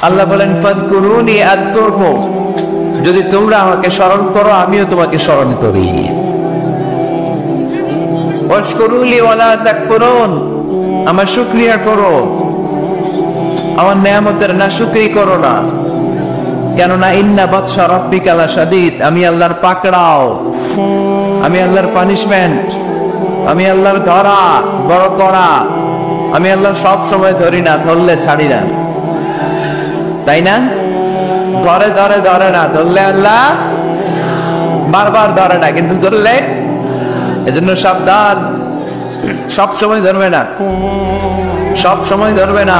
আল্লাহ বলেন ফাযকুরুনি আযকুরকুম, যদি তোমরা আমাকে স্মরণ করো আমিও তোমাকে স্মরণ করি। ওয়াশকুরুলি ওয়ালা তাকফুরুন, আমার শুকরিয়া করো, আমার নেয়ামতের নাশুকরি করো না। কেননা ইন্না বাতশা রাব্বিকা লাশাদীদ, আমি আল্লাহর পাকড়াও, আমি আল্লাহর পানিশমেন্ট, আমি আল্লাহর ধরা বড় করা, আমি আল্লাহর সব সময় ধরি না, ধরলে ছাড়ি না, তাই না? ধরে ধরে ধরে না, ধরলে আল্লাহ বারবার ধরে না, কিন্তু ধরলে, এজন্য সাবধান, সব সময় ধরবে না, সব সময় ধরবে না,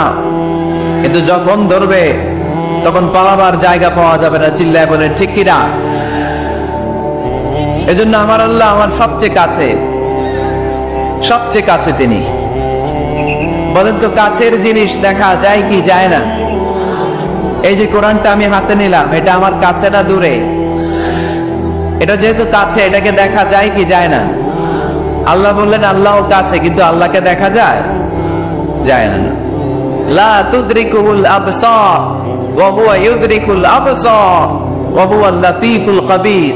কিন্তু যখন ধরবে তখন পালাবার জায়গা পাওয়া যাবে না। চিল্লায় বলে ঠিক কিনা? এজন্য আমার আল্লাহ আমার সবচেয়ে কাছে, সবচেয়ে কাছে তিনি। বলেন তো কাছের জিনিস দেখা যায় কি যায় না? এই যে কোরআনটা আমি হাতে নিলাম, এটা আমার কাছে না দূরে? এটা যেহেতু কাছে, এটাকে দেখা যায় কি যায় না? আল্লাহ বললেন আল্লাহও কাছে, কিন্তু আল্লাহকে দেখা যায়? যায় না। লা তুদরিকুল আবসার ওয়া হুয়া ইউদরিকুল আবসার ওয়া হুয়াল লাতীফুল খাবীর।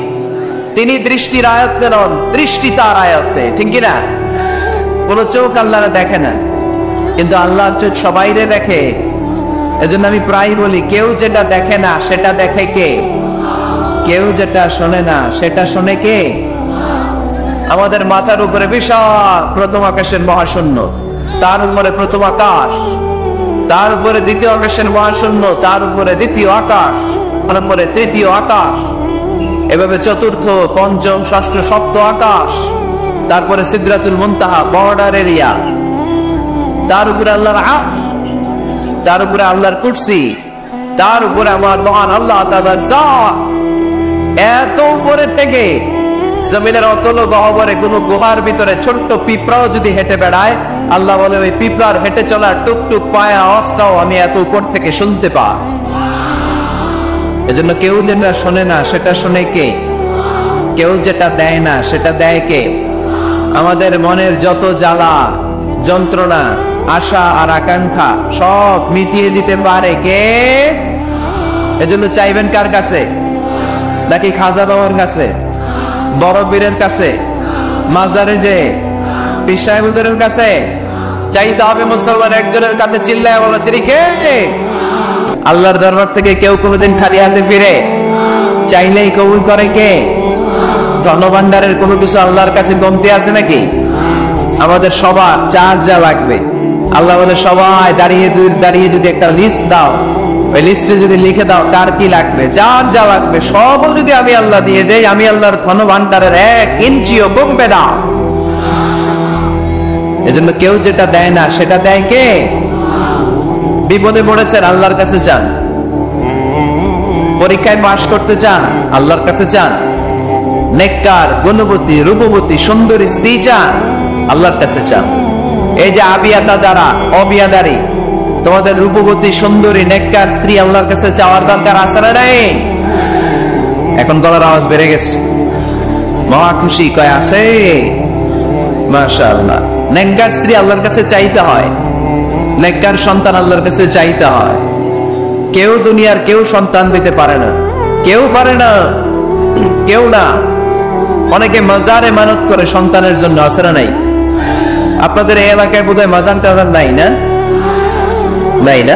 তিনি দৃষ্টির আয়ত্তে নন, দৃষ্টি তার আয়ত্তে, ঠিক কি না? কোন চোখ আল্লাহরে দেখে না, কিন্তু আল্লাহর চোখ সবাইরে দেখে। এজন্য আমি প্রায় বলি, কেউ যেটা দেখে না সেটা দেখে কে? কেউ যেটা শোনে না সেটা শোনে কে? আমাদের মাথার উপরে বিশাল প্রথম আকাশের মহাশূন্য, তার উপরে প্রথম আকাশ, তার উপরে দ্বিতীয় আকাশের মহাশূন্য, তার উপরে দ্বিতীয় আকাশ, তার উপরে তৃতীয় আকাশ, এভাবে চতুর্থ, পঞ্চম, ষষ্ঠ, সপ্ত আকাশ, তারপরে সিদরাতুল মুনতাহা বর্ডার এরিয়া, তার উপরে আল্লাহর আরশ, তার উপরে আল্লাহর কুরসি, তার উপরে আমার মহান আল্লাহ তাআলার জাত। এত উপরে থেকে জমিনের অতল গহ্বরে কোন গুহার ভিতরে ছোট্ট পিঁপড়াও যদি হেঁটে বেড়ায়, আল্লাহ বলে ওই পিঁপড়ার হেঁটে চলার টুকটুক পায়ে আওয়াজটাও আমি এত উপর থেকে শুনতে পাই। এজন্য কেউ যেটা শোনে না সেটা শোনে কে? কেউ যেটা দেয় না সেটা দেয় কে? আমাদের মনের যত জ্বালা যন্ত্রণা আশা আর আকাঙ্ক্ষা সব মিটিয়ে দিতে পারে কে? এজন্য চাইবেন কার কাছে? নাকি খাজা বাবার কাছে, বড় পীরের কাছে, মাজারে যে পীর সাহেবদের কাছে? চাইতে হবে মুসলমান একজনের কাছে। চিল্লায় বলো তিনি কে? আল্লাহর দরবার থেকে কেউ কোনোদিন খালি হাতে ফিরে? চাইলেই কবুল করে কে? ধনভান্ডারের কোনো কিছু আল্লাহর কাছে কমতি আছে নাকি? আমাদের সবার চার যা লাগবে, আল্লাহ বলে সবাই দাঁড়িয়ে দাঁড়িয়ে যদি একটা লিস্ট দাও, ওই লিস্টে যদি লিখে দাও কার কি লাগবে, যার যা লাগবে সবও যদি আমি আল্লাহ দিয়ে দেই, আমি আল্লাহর ধনভান্ডারের 1 ইঞ্চিও কমবে না। এজন্য কেউ যেটা দেয় না সেটা দেয় কে? বিপদে পড়েছেন আল্লাহর কাছে চান, পরীক্ষায় পাশ করতে চান আল্লাহর কাছে চান, নেককার, গুণবতী, রূপবতী, সুন্দরী স্ত্রী চান আল্লাহর কাছে চান। এই যে আবিয়াতা যারা অবিয়াদারি, তোমাদের রূপবতী, সুন্দরী, নেককার স্ত্রী আল্লাহর কাছে চাওয়ার দরকার আছে না নাই? এখন গলার আওয়াজ বেড়ে গেছে, মহা খুশি, কয় আছে? মাশাআল্লাহ। নেককার স্ত্রী আল্লাহর কাছে চাইতে হয়, নেককার সন্তান আল্লাহর কাছে চাইতে হয়। কেউ দুনিয়ার কেউ সন্তান দিতে পারে না, কেউ পারে না, কেউ না। অনেকে মাজারে মানত করে সন্তানের জন্য, আছে না নাই? আপনাদের এই এলাকায় বোধহয় মাজান টাজান নাই না? নাই না?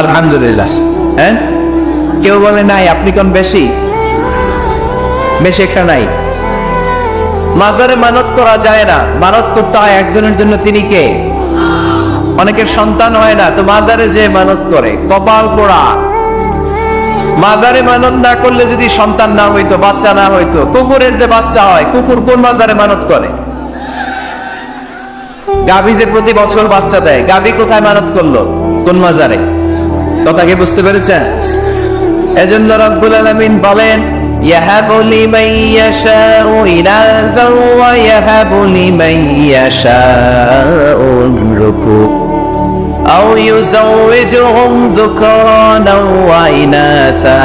আলহামদুলিল্লাহ। হ্যাঁ, কেউ বলে নাই, আপনি কোন বেশি? বেশি একটা নাই। মাজারে মানত করা যায় না, মানত করতে হয় একজনের জন্য। তিনি কে? অনেকের সন্তান হয় না, তো মাজারে যে মানত করে, কপাল পোড়া। মাজারে মানত না করলে যদি সন্তান না হইতো, বাচ্চা না হইতো, কুকুরের যে বাচ্চা হয়, কুকুর কোন মাজারে মানত করে? গাভী যে প্রতি বছর বাচ্চা দেয়, গাভী কোথায় মানত করলো? কোন মাজারে? কথা কি বুঝতে পেরেছেন? এজন্য রব্বুল আলামিন বলেন, ইয়াহাবু লিমান ইয়াশাউ ইনাযা ওয়া ইয়াহাবু লিমান ইয়াশাউ যুকুর আও ইউযাওয়িজুহুম যুকরানা ওয়া ইনাসা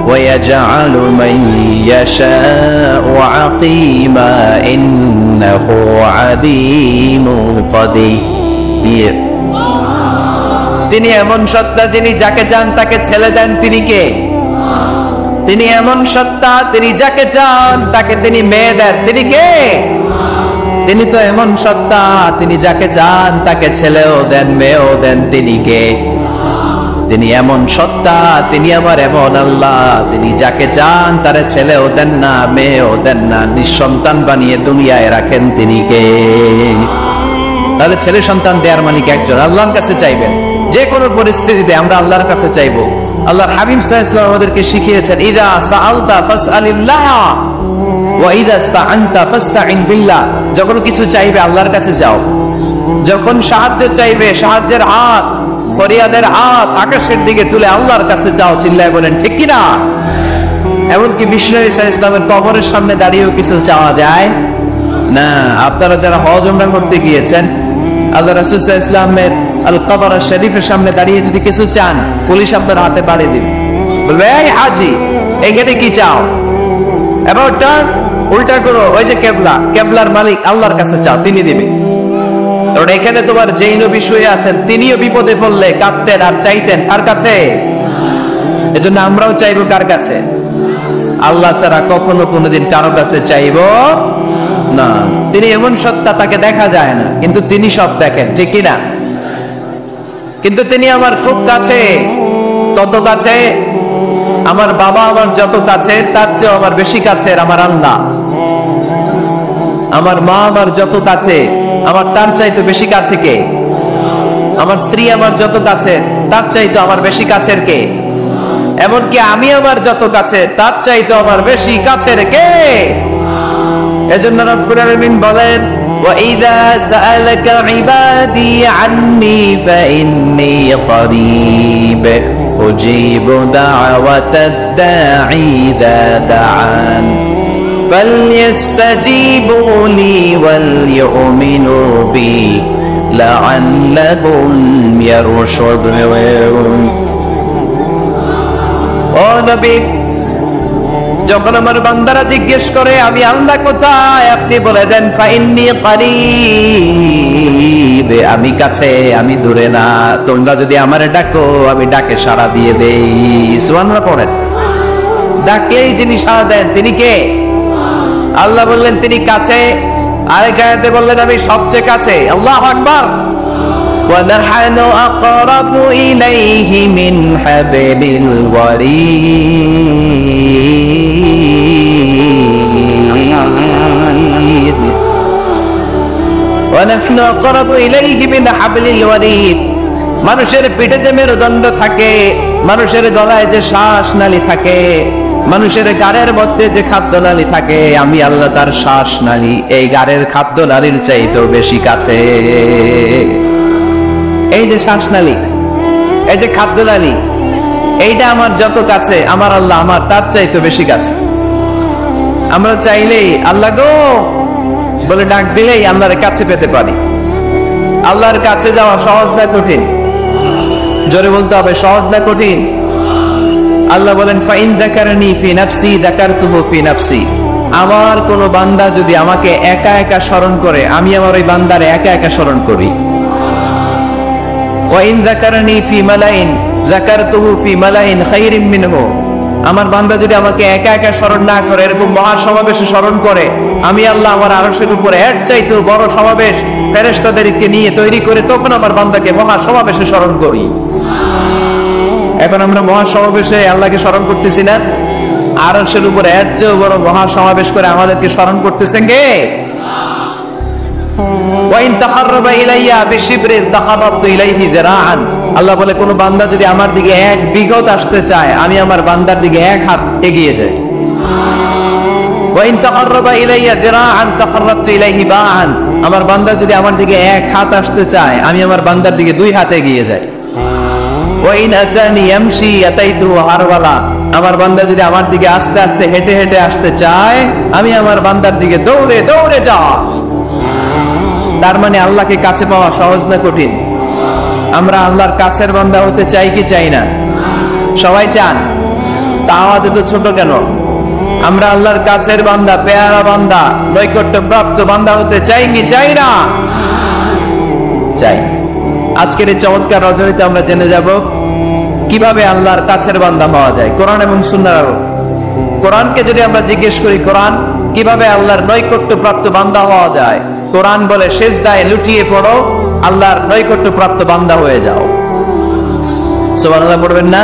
ওয়া ইয়াজআলু মান ইয়াশাউ আকিমা ইন্নাহু আলীমুন কাদির। তিনি এমন সত্তা যিনি যাকে চান তাকে ছেলে দেন, তিনি কে? তিনি এমন সত্তা তিনি যাকে চান তাকে তিনি মেয়ে দেন, তিনি কে? তিনি তো এমন সত্তা তিনি যাকে চান তাকে ছেলেও দেন মেয়েও দেন, তিনি কে? তিনি এমন সত্তা, তিনি আমার এমন আল্লাহ, তিনি যাকে চান তারে ছেলেও দেন না মেয়েও দেন না, নিঃসন্তান বানিয়ে দুনিয়ায় রাখেন, তিনি কে? তাহলে ছেলে সন্তান দেওয়ার মালিক একজন, আল্লাহর কাছে চাইবেন। যে কোনো পরিস্থিতিতে আমরা আল্লাহর কাছে চাইবো। আল্লাহর হাবিব সাল্লাল্লাহু আলাইহি ওয়াসাল্লাম আমাদেরকে শিখিয়েছেন, ইযা সাআলতা ফাসআলিল্লাহ ওয়া ইযা ইসতাআনতা ফাসতাইন বিল্লাহ। যখন কিছু চাইবে আল্লাহর কাছে যাও, যখন সাহায্য চাইবে সাহায্যের হাত, ফরিয়াদের হাত আকাশের দিকে তুলে আল্লাহর কাছে যাও। চিল্লায় বলেন ঠিক কিনা? এমনকি বিষ্ণু ঈসা ইসলামের কবরের সামনে দাঁড়িয়েও কিছু চাওয়া যায় না। আপনারা যারা হজ উমরা করতে গিয়েছেন, আল্লাহ রাসূল সাল্লাল্লাহু আলাইহি ওয়াসাল্লামের আল কবর শরীফের সামনে দাঁড়িয়ে যদি কিছু চান, পুলিশ আপনার হাতে বাড়ি দিবে, বলবে এই হাজি এইখানে কি চাও, এবার ওটা উল্টা করো, ওই যে কেবলা, কেবলার মালিক আল্লাহর কাছে চাও, তিনি দিবে। কারণ এখানে তোমার যেই নবী শুয়ে আছেন তিনিও বিপদে পড়লে কাঁদতেন আর চাইতেন কার কাছে? এজন্য আমরাও চাইবো কার কাছে? আল্লাহ ছাড়া কখনো কোনোদিন কারো কাছে চাইবো না। তিনি এমন সত্তা তাকে দেখা যায় না, কিন্তু তিনি সব দেখেন, ঠিক কিনা? কিন্তু তিনি আমার খুব কাছে, তত কাছে আমার বাবা আমার যত কাছে তার চেয়ে আমার বেশি কাছের আমার আল্লাহ। আমার মা আমার যত কাছে আমার তার চাইতে বেশি কাছে কে? আমার স্ত্রী আমার যত কাছে তার চাইতে আমার বেশি কাছের কে? এমনকি আমি আমার যত কাছে তার চাইতে আমার বেশি কাছের কে? এজন্য রব্বুল আলামিন বলেন, وَإِذَا سَأَلَكَ عِبَادِي عَنِّي فَإِنِّي قَرِيبٌ أُجِيبُ دَعْوَةَ الدَّاعِ إِذَا دَعَانِ فَلْيَسْتَجِيبُوا لِي وَلْيُؤْمِنُوا بِي لَعَلَّهُمْ يَرْشُدُونَ। ও নবী, যখন আমার বান্দারা জিজ্ঞেস করে আমি আল্লাহ কোথায়, আপনি বলে দেন ফাইন্নী কারীব, আমি কাছে, আমি দূরে না। তোমরা যদি আমারে ডাকো আমি ডাকে সাড়া দিয়ে দেই। সুবহানাল্লাহ পড়েন। ডাকলেই যিনি সাড়া দেন তিনি কে? আল্লাহ বললেন তিনি কাছে, আরেক আয়াতে বললেন আমি সবচেয়ে কাছে। আল্লাহু আকবার। وَنَحْنُ أَقْرَبُ إِلَيْهِ مِنْ حَبْلِ الْوَرِيدِ وَنَحْنُ أَقْرَبُ إِلَيْهِ مِنْ حَبْلِ الْوَرِيدِ। মানুষের পিঠে যে মেরুদণ্ড থাকে, মানুষের গলায় যে শ্বাস নালী থাকে, মানুষের গাড়ের মধ্যে যে খাদ্য নালী থাকে, আমি আল্লাহ তার শ্বাস নালী এই গাড়ের খাদ্য নালীর চাইতেও বেশি কাছে। এই যে শ্বাসনালী, এই যে খাদ্যনালী, এইটা আমার যত কাছে আমার আল্লাহ আমার তার চাইতে বেশি কাছে। আমরা চাইলেই আল্লাহ গো বলে ডাক দিলেই আল্লাহর কাছে পেতে পারি। আল্লাহর কাছে যাওয়া সহজ না কঠিন? জোরে বলতে হবে, সহজ না কঠিন? আল্লাহ বলেন ফাইন যাকারনি ফি নাফসি যাকারতুহু ফি নাফসি। আমার কোন বান্দা যদি আমাকে একা একা স্মরণ করে, আমি আমার ওই বান্দারে একা একা স্মরণ করি। ওয়াইন যাকারনি ফি মালাইন যাকারতুহু ফি মালাইন খায়রিন মিনহু। আমার বান্দা যদি আমাকে একা একা স্মরণ না করে, এরকম মহা সমাবেশে স্মরণ করে, আমি আল্লাহ আমার আরশের উপরে এর চাইতেও বড় সমাবেশ ফেরেশতাদেরকে নিয়ে তৈরি করে তখন আমার বান্দাকে মহা সমাবেশে স্মরণ করি। এখন আমরা মহা সমাবেশে আল্লাহকে স্মরণ করতেছি না? আরশের উপরে এর চেয়েও বড় মহা সমাবেশ করে আমাদেরকে স্মরণ করতেছেন কে? ওয়াইন তাকাররাবা ইলাইয়া বিশিবরিন তাকাররাবতু ইলাইহি যিরাআন। আল্লাহ বলে কোন বান্দা যদি আমার দিকে এক বিঘত আসতে চায়, আমি আমার বান্দার দিকে এক হাত এগিয়ে যাই। ওয়াইন তাকাররাবা ইলাইয়া যিরাআন তাকাররাবতু ইলাইহি বাআন। আমার বান্দা যদি আমার দিকে এক হাত আসতে চায়, আমি আমার বান্দার দিকে দুই হাত এগিয়ে যাই। ওয়াইন আতানি ইয়ামশি আতাইতুহু হারওয়ালা। আমার বান্দা যদি আমার দিকে আস্তে আস্তে হেঁটে হেঁটে আসতে চায়, আমি আমার বান্দার দিকে দৌড়ে দৌড়ে যাই। তার মানে আল্লাহকে কাছে পাওয়া সহজ না কঠিন? আমরা আল্লাহর কাছের বান্দা হতে চাই কি চাই না? সবাই চান। তা আওয়াজ এত ছোট কেন? আমরা আল্লাহর কাছের বান্দা, পেয়ারা বান্দা, নৈকট্য প্রাপ্ত বান্দা হতে চাই কি চাই না? চাই। আজকের এই চমৎকার রজনীতে আমরা জেনে যাব কিভাবে আল্লাহর কাছের বান্দা হওয়া যায় কোরআন এবং সুন্নাহর আলোকে। কোরআনকে যদি আমরা জিজ্ঞেস করি, কোরআন কিভাবে আল্লাহর নৈকট্য প্রাপ্ত বান্দা হওয়া যায়, কোরআন বলে সেজদায় লুটিয়ে পড়ো, আল্লাহর নৈকট্য প্রাপ্ত বান্দা হয়ে যাও। সুবহানাল্লাহ পড়বেন না?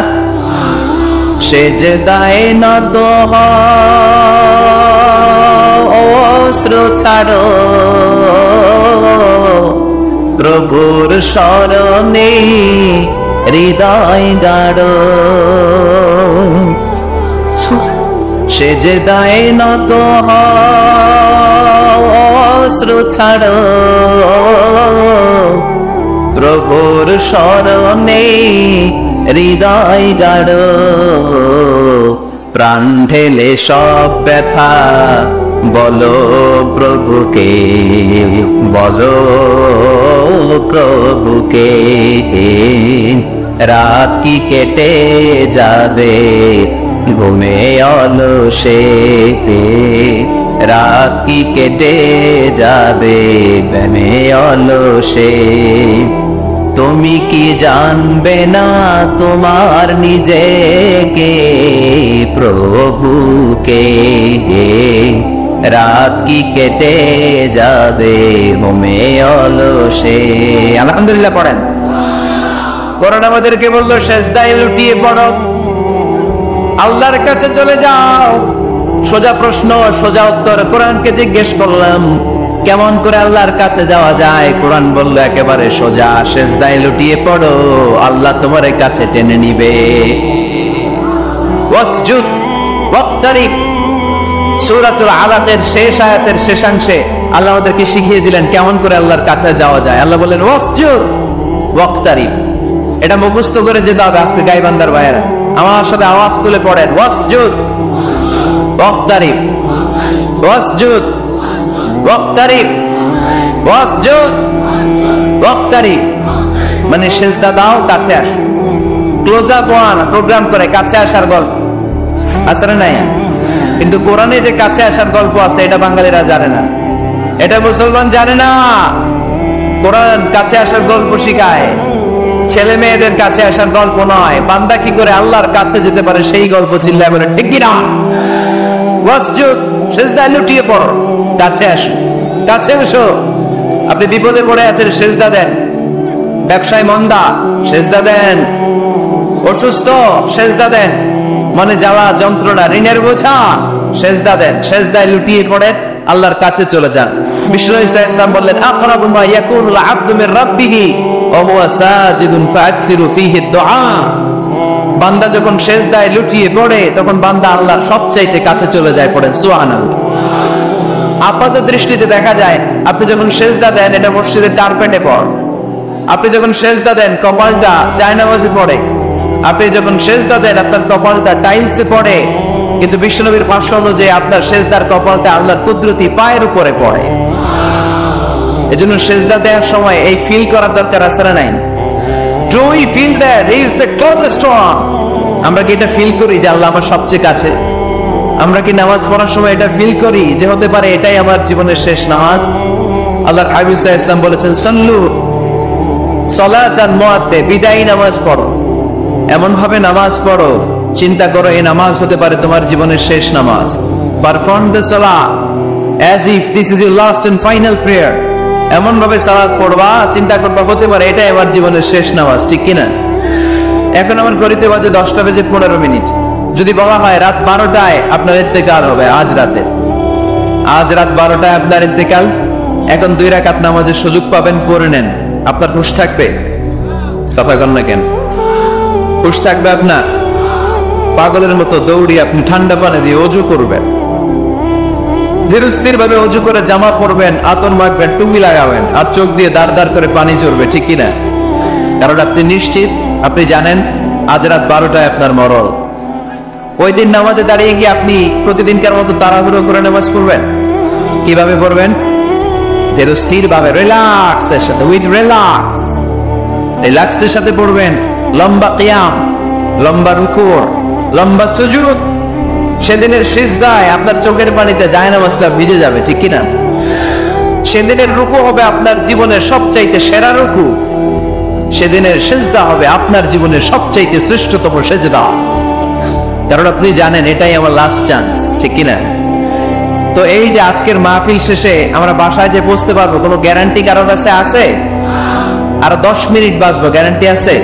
সেজদায় নত হও, অশ্রু ছাড়ো, প্রভুর শরণে হৃদয় গাড়ো। সেজদায় নত হও, অশ্রু ছাড়ো, প্রভুর শরণে হৃদয় গাড়ো। প্রাণ ঢেলে সব ব্যথা বলো প্রভুকে, বলো প্রভুকে। রাত কি কেটে যাবে ঘুমে অলসে, রাত কি কেটে যাবে ঘুমে অলসে। তুমি কি জানবে না তোমার নিজেকে, প্রভুকে। রাত কি কেটে যাবে ঘুমে অলসে। আলহামদুলিল্লাহ পড়েন। কোরআন আমাদেরকে বললো সেজদায় লুটিয়ে পড়ো, আল্লাহর কাছে চলে যাও। সোজা প্রশ্ন, সোজা উত্তর। কোরআনকে জিজ্ঞেস করলাম কেমন করে আল্লাহর কাছে যাওয়া যায়, কোরআন বললো একেবারে সোজা, সেজদায় লুটিয়ে পড়ো, আল্লাহ তোমার কাছে টেনে নিবে। ওয়াসজুদ ওয়াক্তারিব, সূরাতুল আলাকের শেষ আয়াতের শেষাংশে আল্লাহ আমাদেরকে শিখিয়ে দিলেন কেমন করে আল্লাহর কাছে যাওয়া যায়। আল্লাহ বললেন ওয়াসজুদ ওয়াক্তারিব। এটা মুখস্থ করে যেতে হবে আজকে গাইবান্দার ভাইয়েরা, আমার সাথে আওয়াজ তুলে পড়েন ওয়াসজুদ ওয়াক্তারিব, ওয়াসজুদ ওয়াক্তারিব, ওয়াসজুদ ওয়াক্তারিব। মানে সেজদা দাও, কাছে আসো। ক্লোজ আপ ওয়ান প্রোগ্রাম করে কাছে আসার গল্প আছে না নাই? কিন্তু কোরআনে যে কাছে আসার গল্প আছে এটা বাঙালিরা জানে না, এটা মুসলমান জানে না। কোরআন কাছে আসার গল্প শিখায়, ছেলে মেয়েদের কাছে আসার গল্প নয়। বান্দা কি করে আল্লাহর কাছে যেতে পারে সেই গল্প চিল্লায় বলে, ঠিক কি না? ওয়াসজুদ, সেজদায় লুটিয়ে পড়ো, কাছে আসো, কাছে এসো। আপনি বিপদে পড়ে আছেন, সেজদা দেন। ব্যবসায় মন্দা, সেজদা দেন। অসুস্থ, সেজদা দেন। মনে জ্বালা যন্ত্রণা, ঋণের বোঝা, সেজদা দেন। সেজদায় লুটিয়ে পড়েন, আল্লাহর কাছে চলে যান। বিষ্ণু ঈসা ইসলাম বললেন আকরাবু মা ইয়াকুনুল আবদু মির রাব্বিহি ওয়া হুয়া সাজিদুন ফাআকসিরু ফীহি দুআ। বান্দা যখন সেজদায় লুটিয়ে পড়ে তখন বান্দা আল্লাহর সবচাইতে কাছে চলে যায়। পড়েন সুবহানাল্লাহ। আপাত দৃষ্টিতে দেখা যায় আপনি যখন সেজদা দেন এটা মসজিদের কার্পেটে পড়ে, আপনি যখন সেজদা দেন কপালটা জায়নামাজে পড়ে, আপনি যখন সেজদা দেন আপনার কপালটা টাইলসে পড়ে। কিন্তু বিশ্বনবীর ভাষ্য অনুযায়ী আপনার সেজদার কপালটা আল্লাহর কুদরতি পায়ের উপরে পড়ে। এজন্য সেজদা দেওয়ার সময় এই ফিল করার দরকার আছে না নাই? Do we feel that he is the closest one? আমরা কি এটা ফিল করি যে আল্লাহ আমার সবচেয়ে কাছে? আমরা কি নামাজ পড়ার সময় এটা ফিল করি যে হতে পারে এটাই আমার জীবনের শেষ নামাজ? আল্লাহর হাবিব সাল্লাল্লাহু আলাইহি ওয়াসাল্লাম বলেছেন সাল্লু সালাতান মুআদ্দে, বিদায়ী নামাজ পড়ো, এমন ভাবে নামাজ পড়ো চিন্তা করো এই নামাজ হতে পারে তোমার জীবনের শেষ নামাজ। Perform the Salah as if this is your last and final prayer। এমন ভাবে সালাত পড়বা, চিন্তা করবা হতে পারে এটাই আমার জীবনের শেষ নামাজ, ঠিক কিনা? এখন আমার ঘড়িতে বাজে 10:15। যদি বলা হয় রাত 12টায় আপনার ইন্তেকাল হবে, আজ রাতে, আজ রাত 12টায় আপনার ইন্তেকাল, এখন 2 রাকাত নামাজের সুযোগ পাবেন, পড়ে নেন, আপনার হুঁশ থাকবে? কথা কন না কেন? হুঁশ থাকবে আপনার? পাগলের মতো দৌড়িয়ে আপনি ঠান্ডা পানি দিয়ে ওযু করবেন, ধীরস্থির ভাবে ওযু করে জামা পরবেন, আতর মাখবেন, টুপি লাগাবেন, আর চোখ দিয়ে দাঁড় দাঁড় করে পানি ঝরবে, ঠিক কিনা? কারণ আপনি নিশ্চিত, আপনি জানেন আজ রাত 12টায় আপনার মরণ। ওই দিন নামাজে দাঁড়িয়ে গিয়ে আপনি প্রতিদিনকার মতো তাড়াহুড়ো করে নামাজ পড়বেন। কিভাবে পড়বেন? ধীরস্থির ভাবে, রিল্যাক্সের সাথে, উইথ রিল্যাক্স, রিল্যাক্সের সাথে পড়বেন। লম্বা কিয়াম, লম্বা রুকু, লম্বা সুজুদ। সেদিনের সিজদায় আপনার চোখের পানিতে জায়নামাজটা ভিজে যাবে, ঠিক কিনা? সেদিনের রুকু হবে আপনার জীবনের সবচাইতে সেরা রুকু। সেদিনের সেজদা হবে আপনার জীবনের সবচাইতে শ্রেষ্ঠতম সেজদা, কারণ আপনি জানেন এটাই আমার লাস্ট চান্স, ঠিক কিনা? তো এই যে আজকের মাহফিল শেষে আমরা বাসায় যে পৌঁছতে পারবো, কোনো গ্যারান্টি কারোর কাছে আছে? আর 10 মিনিট বাঁচবো, গ্যারান্টি আছে?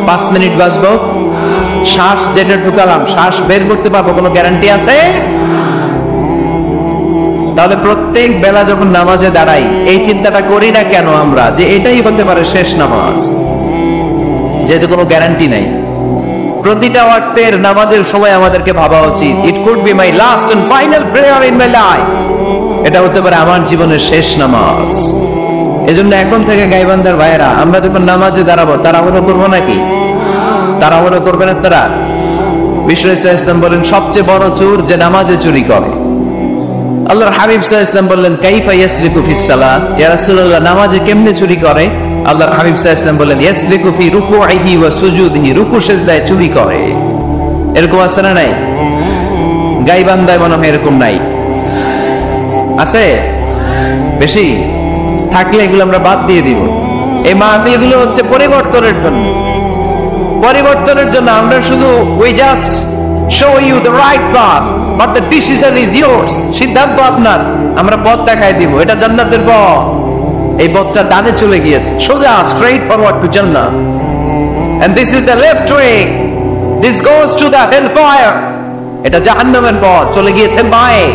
5 মিনিট বাঁচবো, শ্বাস যেটা ঢুকালাম শ্বাস বের করতে পারবো, কোনো গ্যারান্টি আছে? তাহলে প্রত্যেক বেলা যখন নামাজে দাঁড়াই এই চিন্তাটা করি না কেন আমরা, যে এটাই হতে পারে শেষ নামাজ, যেহেতু কোনো গ্যারান্টি নাই। প্রতিটা ওয়াক্তের নামাজের সময় আমাদেরকে ভাবা উচিত, it could be my last and final prayer in my life, এটা হতে পারে আমার জীবনের শেষ নামাজ। এজন্য এখন থেকে গাইবান্ধার ভাইয়েরা, আমরা যখন নামাজে দাঁড়াবো তাড়াহুড়ো করবো নাকি? তাড়াহুড়ো করবেন আপনারা? বিষ্ণু ইসলাম বলেন সবচেয়ে বড় চোর যে নামাজে চুরি করে। আল্লাহর হাবিব সাল্লাল্লাহু আলাইহি ওয়াসাল্লাম বললেন কাইফা ইয়াসরিকু ফিস সালাত, ইয়া রাসূলুল্লাহ নামাজে কেমনে চুরি করে? আল্লাহর হাবিব সাল্লাল্লাহু আলাইহি ওয়াসাল্লাম বললেন ইয়াসরিকু ফি রুকুইহি ওয়া সুজুদিহি, রুকু সিজদায় চুরি করে। এরকম আছে না নাই? গাইবান্ধায় মনে হয় এরকম নাই, আছে? বেশি থাকলে এগুলো আমরা বাদ দিয়ে দিব। এই মাহফিলগুলো হচ্ছে পরিবর্তনের জন্য, পরিবর্তনের জন্য। আমরা শুধু we just show you the right path but the decision is yours, সিদ্ধান্ত আপনার, আমরা পথ দেখাই দিব, এটা জান্নাতের পথ। এই পথটা ডানে চলে গিয়েছে, সোজা straight forward to Jannah, and this is the left way, this goes to the hellfire, এটা জাহান্নামের পথ, চলে গিয়েছে বাঁয়ে।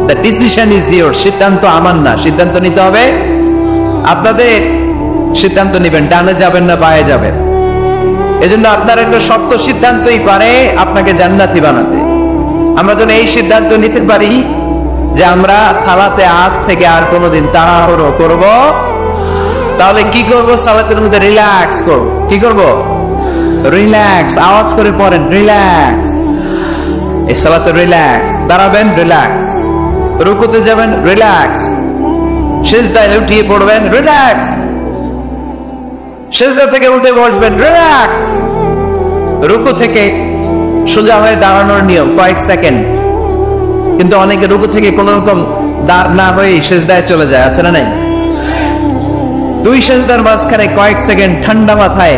the decision is yours, সিদ্ধান্ত আমার না, সিদ্ধান্ত নিতে হবে আপনাদের। সিদ্ধান্ত নেবেন ডানে যাবেন না বাঁয়ে যাবেন। এজন্য আপনার একটা শক্ত সিদ্ধান্তই পারে আপনাকে জান্নাতি বানাতে। আমরা যেন এই সিদ্ধান্ত নিতে পারি যে আমরা সালাতে আজ থেকে আর কোনোদিন তাড়াহুড়ো করব। তাহলে কি করব? সালাতের মধ্যে রিল্যাক্স করব। কি করব? রিল্যাক্স। আওয়াজ করে পড়েন, রিল্যাক্স। এই সালাতে রিল্যাক্স। দাঁড়াবেন, রিল্যাক্স। রুকুতে যাবেন, রিল্যাক্স। সিজদায় উঠিয়ে পড়বেন, রিল্যাক্স। সিজদা থেকে উঠে বসবেন, রিল্যাক্স। রুকু থেকে সোজা হয়ে দাঁড়ানোর নিয়ম কয়েক সেকেন্ড, কিন্তু অনেকে রুকু থেকে কোন রকম দাঁড় না হয়ে সিজদায় চলে যায়, আছে না নাই? দুই সিজদার মাঝখানে কয়েক সেকেন্ড ঠান্ডা মাথায়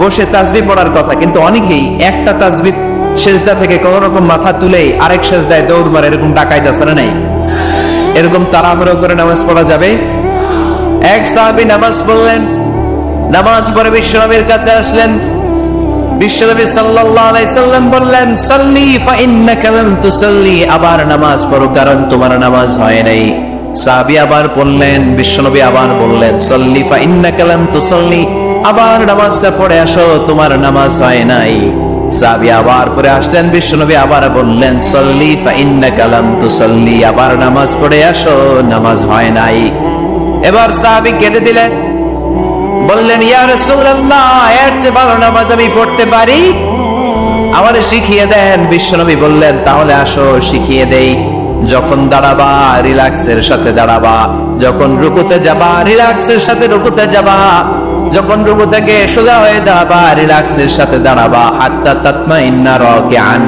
বসে তাসবিহ পড়ার কথা, কিন্তু অনেকেই একটা তাসবিহ সিজদা থেকে কোন রকম মাথা তুলেই আরেক সিজদায় দৌড় মারে, এরকম ডাকাইত, আছে না নাই? এরকম তাড়াহুড়ো করে নামাজ পড়া যাবে? এক সাহাবী নামাজ পড়লেন, নামাজ পড়ে বিশ্বনবীর কাছে আসলেন। বিশ্বনবী সাল্লাল্লাহু আলাইহি সাল্লাম বললেন সাল্লি ফা ইন্নাকা লাম তুসাল্লি, আবার নামাজ পড়ো কারণ তোমার নামাজ হয় নাই। সাহাবী আবার পড়লেন, বিশ্বনবী আবার বললেন সাল্লি ফা ইন্নাকা লাম তুসাল্লি, আবার নামাজটা পড়ে আসো তোমার নামাজ হয় নাই। সাহাবী আবার পড়ে আসলেন, বিশ্বনবী আবার বললেন সাল্লি ফা ইন্নাকা লাম তুসাল্লি, আবার নামাজ পড়ে আসো নামাজ হয় নাই। এবার সাহাবী কেঁদে দিলেন, বললেন ইয়া রাসূলুল্লাহ এর চেয়ে ভালো নামাজ আমি পড়তে পারি, আমারে শিখিয়ে দেন। বিশ্বনবী বললেন তাহলে আসো শিখিয়ে দেই। যখন দাঁড়াবা রিল্যাক্সের সাথে দাঁড়াবা, যখন রুকুতে যাবা রিল্যাক্সের সাথে রুকুতে যাবা, যখন রুকু থেকে সোজা হয়ে দাঁড়াবা রিল্যাক্সের সাথে দাঁড়াবা। হাত্তা তাতমাইন্না রাকিআন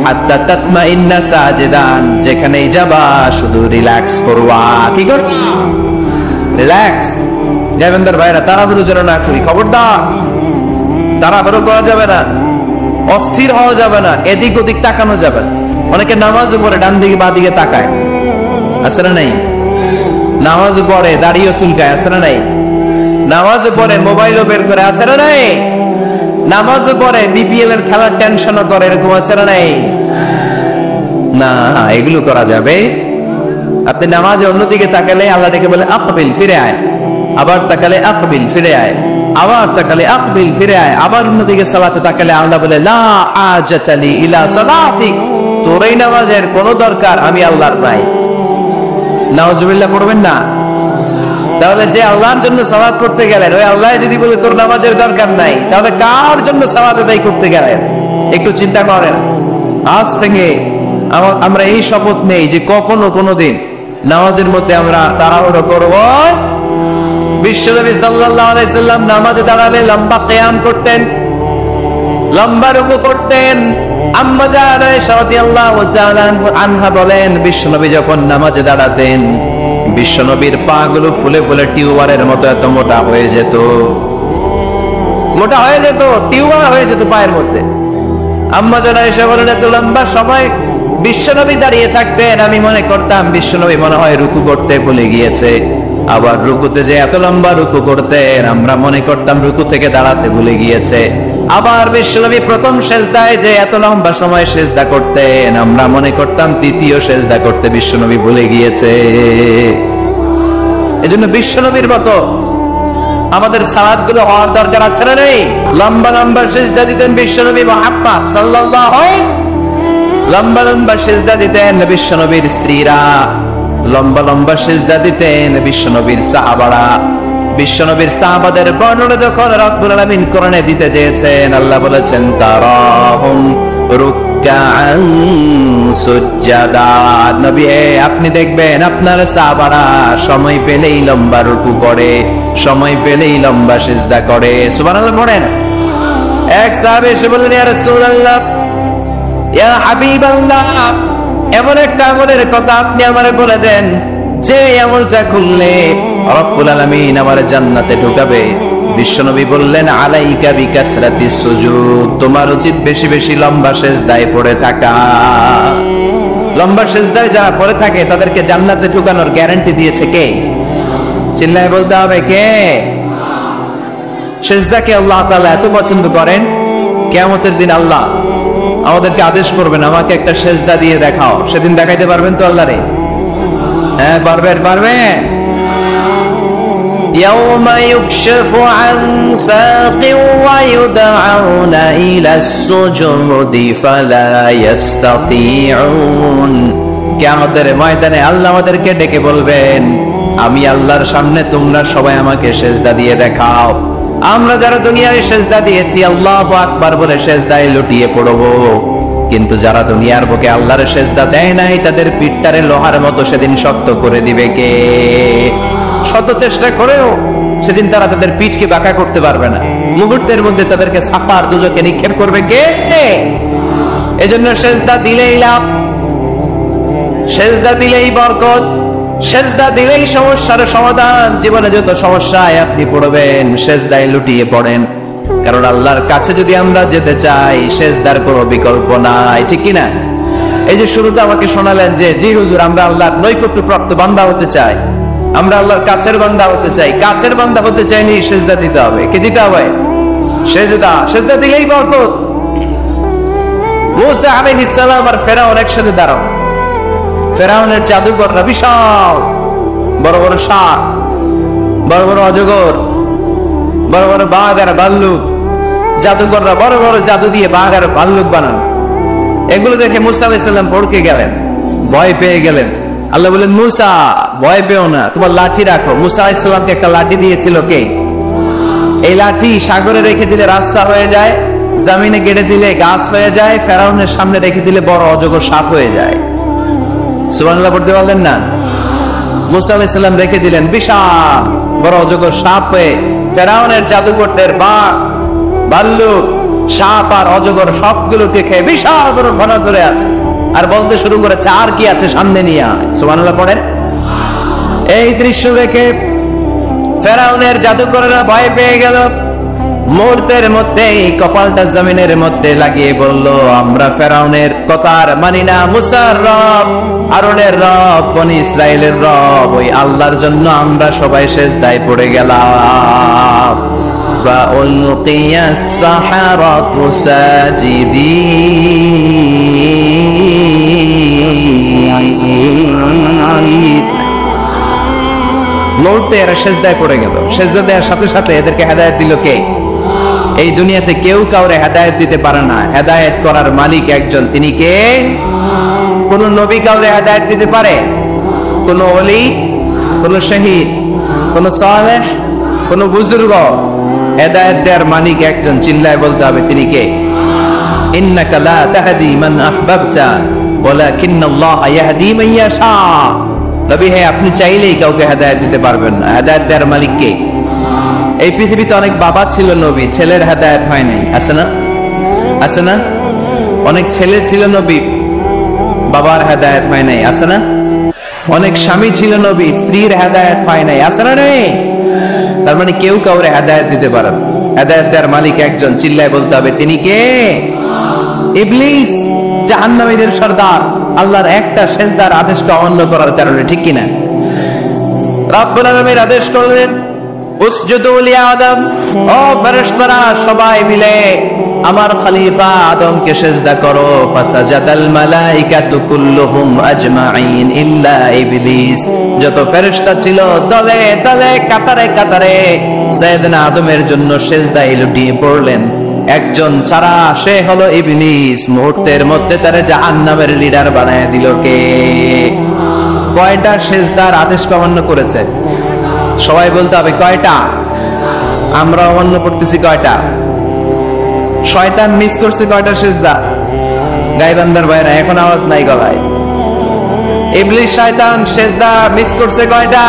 হাত্তা তাতমাইন্না সাজিদান, যেখানেই যাবা শুধু রিল্যাক্স করবা। কি করছ? রিল্যাক্স। গাইবান্ধার ভাইরা তাড়াহুড়ো যেন না করি, খবরদার। তাড়াহুড়ো করা যাবে না, অস্থির হওয়া যাবে না, এদিক ওদিক তাকানো যাবে না। অনেকে নামাজ পড়ে ডান দিকে বাঁ দিকে তাকায়, আছে না নাই? নামাজ পড়ে দাড়িও চুলকায়, আছে না নাই? নামাজ পড়ে মোবাইলও বের করে, আছে না নাই? নামাজ পড়ে বিপিএল এর খেলার টেনশনও করে, এরকম আছে না নাই? না, এগুলো করা যাবে? আপনি নামাজে অন্যদিকে তাকালে আল্লাহ ডেকে বলে আকবিল, ফিরে আয়। আবার তাকালে আকবিল, ফিরে আয়। আবার তাকালে আকবিল, ফিরে আয়। আবার অন্যদিকে সালাতে তাকালে আল্লাহ বলে লা হাজাতা লি ইলা সালাতিক, তোর এই নামাজের কোনো দরকার আমি আল্লাহর নাই। নাউজুবিল্লাহ পড়বেন না? তাহলে যে আল্লাহর জন্য সালাত করতে গেলেন, ওই আল্লাহ যদি বলে তোর নামাজের দরকার নাই, তাহলে কার জন্য সালাত আদায় করতে গেলেন? একটু চিন্তা করেন। আজ থেকে আমরা এই শপথ নেই যে কখনো কোনোদিন নামাজের মধ্যে আমরা তাড়াহুড়ো করব। বিশ্বনবী সাল্লাল্লাহু আলাইহি সাল্লাম নামাজে দাঁড়ালে লম্বা কিয়াম করতেন, লম্বা রুকু করতেন। আম্মা জান আয়েশা রাদিয়াল্লাহু তাআলা আনহা বলেন, বিশ্বনবী যখন নামাজে দাঁড়াতেন বিশ্বনবীর পা গুলো ফুলে ফুলে টিউবারের মতো এত মোটা হয়ে যেত। বিশ্বনবী যখন নামাজে দাঁড়াতেন বিশ্বনবীর পা গুলো ফুলে ফুলে টিউবারের মতো এত মোটা হয়ে যেত। মোটা হয়ে যেত, টিউমার হয়ে যেত পায়ের মধ্যে। আম্মা জানা এসে বলেন এত লম্বা সময় বিশ্বনবী দাঁড়িয়ে থাকতেন, আমি মনে করতাম বিশ্বনবী মনে হয় রুকু করতে ভুলে গিয়েছে। আবার রুকুতে যে এত লম্বা রুকু করতেন, আমরা মনে করতাম রুকু থেকে দাঁড়াতে ভুলে গিয়েছে। আবার বিশ্বনবী প্রথম সেজদায় যে এত লম্বা সময় সেজদা করতেন, আমরা মনে করতাম দ্বিতীয় সেজদা করতে বিশ্বনবী ভুলে গিয়েছে। এজন্য বিশ্বনবীর মতো আমাদের সালাত গুলো হওয়ার দরকার আছে না নেই? লম্বা লম্বা সেজদা দিতেন বিশ্বনবী মুহাম্মদ সাল্লাল্লাহু, লম্বা লম্বা সেজদা দিতেন বিশ্বনবীর স্ত্রীরা, লম্বা লম্বা সেজদা দিতেন বিশ্বনবীর সাহাবারা। বিশ্বনবীর সাহাবাদের বর্ণনা যখন রব্বুল আলামিন কোরআনে দিতে চেয়েছেন, আল্লাহ বলেছেন তারাহুম রুকআন সুজদা। নবী আপনি দেখবেন আপনার সাহাবারা সময় পেলেই লম্বা রুকু করে, সময় পেলেই লম্বা সিজদা করে। সুবহানাল্লাহ পড়েন। এক সাহাবী এসে বললেন ইয়া রাসূলুল্লাহ, ইয়া হাবিবাল্লাহ, এমন একটা আমলের কথা আপনি আমারে বলে দেন যে আমলটা করলে রব্বুল আলামিন আমার জান্নাতে ঢুকাবে। বিশ্বনবী বললেন আলাইকা বিকাসরাতিস সুজুদ, তোমার উচিত বেশি বেশি লম্বা সিজদায় পড়ে থাকা। লম্বা সিজদায় যারা পড়ে থাকে তাদেরকে জান্নাতে ঢুকানোর গ্যারান্টি দিয়েছে কে? চিল্লায় বলতে হবে কে? সিজদাকে আল্লাহ তাআলা এত পছন্দ করেন, কিয়ামতের দিন আল্লাহ আমাদেরকে আদেশ করবেন আমাকে একটা সিজদা দিয়ে দেখাও। সেদিন দেখাইতে পারবেন তো আল্লাহরে? হ্যাঁ পারবেন, পারবেন। يوم يكشف عن ساق ويدعون إلى السجود فلا يستطيعون। কিয়ামতের ময়দানে আল্লাহ আমাদেরকে ডেকে বলবেন আমি আল্লাহর সামনে তোমরা সবাই আমাকে সিজদা দিয়ে দেখাও। আমরা যারা দুনিয়ায় সিজদা দিয়েছি আল্লাহু আকবার বলে সিজদায় লুটিয়ে পড়ব, কিন্তু যারা দুনিয়ার বুকে আল্লাহর সিজদা দেয় নাই তাদের পিঠটারে লোহার মতো সেদিন শক্ত করে দিবে কে? শত চেষ্টা করেও সেদিন তারা তাদের পিঠকে বাঁকা করতে পারবে না। মুহূর্তের মধ্যে তাদেরকে সাফার দুজকে নিক্ষেপ করবে কে? এজন্য সিজদা দিলেই লাভ, সিজদা দিলেই বরকত, সিজদা দিলেই সমস্যার সমাধান। জীবনে যত সমস্যায় আপনি পড়বেন সিজদায় লুটিয়ে পড়েন, কারণ আল্লাহর কাছে যদি আমরা যেতে চাই সিজদার কোনো বিকল্প নাই, ঠিক কি না? এই যে শুরুতে আমাকে শোনালেন যে জি হুজুর আমরা আল্লাহর নৈকট্যপ্রাপ্ত বান্দা হতে চাই, আমরা আল্লাহর কাছের বান্দা হতে চাই। কাছের বান্দা হতে চাইলে সিজদা দিতে হবে। কি দিতে হবে? সিজদা। সিজদা দিলেই বরকত। মুসা আলাইহিস সালাম আর ফেরাউন একসাথে দাঁড়াও। ফেরাউনের জাদুকররা বিশাল বড় বড় সাপ, বড় বড় অজগর, বড় বড় বাঘ আর ভাল্লুক। জাদুকররা বড় বড় জাদু দিয়ে বাঘ আর ভাল্লুক বানান। এগুলো দেখে মুসা আলাইহিস সালাম ভড়কে গেলেন, ভয় পেয়ে গেলেন। আল্লাহ বলেন মুসা ভয় পেও না, তোমার লাঠি রাখো। মুসা আলাইহিস সালামকে একটা লাঠি দিয়েছিল কে? এই লাঠি সাগরে রেখে দিলে রাস্তা হয়ে যায়, জমিনে গেড়ে দিলে গাছ হয়ে যায়, ফেরাউনের সামনে রেখে দিলে বড় অজগর সাপ হয়ে যায়। সুবহানাল্লাহ পড়তে পারলেন না? মুসা আলাইহিস সালাম রেখে দিলেন বিশাল বড় অজগর সাপ হয়ে ফেরাউনের জাদুকরদের বাঘ, ভাল্লুক, সাপ আর অজগর সবগুলোকে খেয়ে বিশাল বড় ঘন ধরে আছে। আর বলতে শুরু করেছে আর কি আছে সামনে নিয়ে আয়। সুবহানাল্লাহ পড়েন। এই দৃশ্য দেখে ফেরাউনের জাদুকরেরা ভয় পেয়ে গেল। মুহূর্তের মধ্যেই কপালটা জমিনের মধ্যে লাগিয়ে বলল আমরা ফেরাউনের কথা আর মানি না। মুসার রব, হারুনের রব, বনি ইসরাইলের রব ওই আল্লাহর জন্য আমরা সবাই সিজদায় পড়ে গেলাম। ফাউলকিয়াস সাহারাতু সাজিদিন। মুহূর্তে এরা সিজদায় পড়ে গেল। সিজদা দেওয়ার সাথে সাথে এদেরকে হেদায়েত দিল কে? এই দুনিয়াতে কেউ কাউরে হেদায়েত দিতে পারে না, হেদায়েত করার মালিক একজন, তিনি কে? কোন নবী কাউরে হেদায়েত দিতে পারে? কোন ওলি, কোন শহীদ, কোন সালেহ, কোন বুজুর্গ? হেদায়েত দেওয়ার মালিক একজন, চিল্লায় বলতে হবে তিনি কে? ইন্নাকা লা তাহদি মান আহবাবতা ওয়ালাকিন্নাল্লাহা ইয়াহদি মান ইয়াশা। নবী হে আপনি চাইলেই কাউকে হেদায়েত দিতে পারবেন না, হেদায়েত দেওয়ার মালিক কে? এই পৃথিবীতে অনেক বাবা ছিল নবী, ছেলের হেদায়েত হয় নাই, আছে না? আছে না? অনেক ছেলে ছিল নবী, বাবার হেদায়েত হয় নাই, আছে না? অনেক স্বামী ছিল নবী, স্ত্রীর হেদায়েত হয় নাই, আছে না? নেই। তার মানে কেউ কাউরে হেদায়েত দিতে পারে না। হেদায়েত দেওয়ার মালিক একজন, চিল্লায় বলতে হবে তিনি কে? ইবলিস, জাহান্নামীদের সর্দার। আল্লাহর একটা সেজদার আদেশকে অমান্য করার কারণে, ঠিক কিনা? রব্বুল আলামিন আদেশ করলেন উসজুদু লিআদম, ও ফেরেশতারা সবাই মিলে আমার খলিফা আদমকে সিজদা করো। ফাসাজাদাল মালাইকাতু কুল্লুহুম আজমাইন ইল্লা ইবলিস, যত ফেরেশতা ছিল দলে দলে কাতারে কাতারে সাইয়েদনা আদমের জন্য সিজদায় লুটিয়ে পড়লেন। একজন ছাড়া, সে হলো ইবলিস। মুহূর্তের মধ্যে তারে জাহান্নামের লিডার বানায় দিল কে? কয়টা সিজদার আদেশ অমান্য করেছে? সবাই বলতে হবে কয়টা? আমরা অমান্য করতেছি কয়টা? শয়তান মিস করছে কয়টা সিজদা? গায়বান্দার ভাইরা এখন আওয়াজ নাই গলায়। ইবলিস শয়তান সিজদা মিস করছে কয়টা?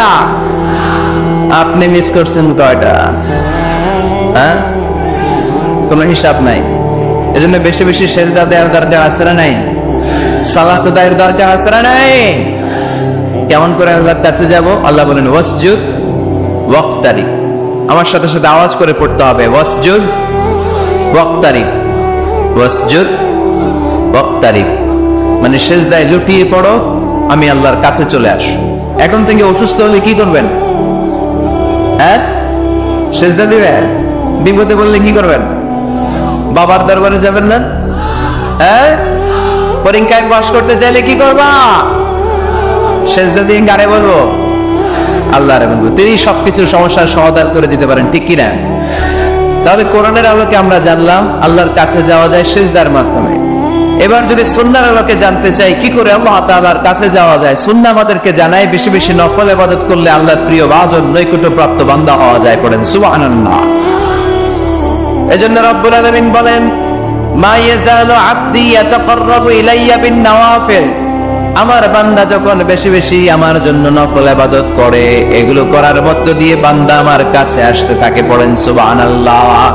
আপনি মিস করছেন কয়টা? হ্যাঁ, কোনো হিসাব নাই। এজন্য বেশি বেশি সিজদা দেওয়ার দরকার আছে না নাই? সালাত আদায়ের দরকার আছে না নাই? কেমন করে আল্লাহর কাছে যাব? আল্লাহ বলেন ওয়াসজুদ ওয়াক্তারিব। আমার সাথে সাথে আওয়াজ করে পড়তে হবে ওয়াসজুদ ওয়াক্তারিব, ওয়াসজুদ ওয়াক্তারিব, মানে সিজদায় লুটিয়ে পড়ো, আমি আল্লাহর কাছে চলে আসো। এখন থেকে অসুস্থ হলে কি করবেন? হ্যাঁ, সিজদা দিবেন। বিপদে বললে কি করবেন? বাবার দরবারে যাবেন না? হ্যাঁ, পরীক্ষায় পাস করতে চাইলে কি করবা? সিজদা দিয়ে গারে বলবো, আল্লাহরে বলবো, তিনি সবকিছুর সমস্যার সমাধান করে দিতে পারেন, ঠিক কিনা? তাহলে কোরআনের আলোকে আমরা জানলাম আল্লাহর কাছে যাওয়া যায় সিজদার মাধ্যমে। এবার যদি সুন্নাহর আলোকে জানতে চাই কি করে আল্লাহ তাআলার কাছে যাওয়া যায়, সুন্নাহ আমাদেরকে জানায় বেশি বেশি নফল ইবাদত করলে আল্লাহর প্রিয় ভাজন নৈকট্যপ্রাপ্ত বান্দা হওয়া যায়। পড়েন সুবহানাল্লাহ। এজন্য রব্বুল আলামিন বলেন মা ইয়াজালু আবদি ইয়াতাকাররাবু ইলাইয়া বিন নওয়াফিল, আমার বান্দা যখন বেশি বেশি আমার জন্য নফল ইবাদত করে, এগুলো করার মধ্য দিয়ে বান্দা আমার কাছে আসতে থাকে। পড়েন সুবহানাল্লাহ।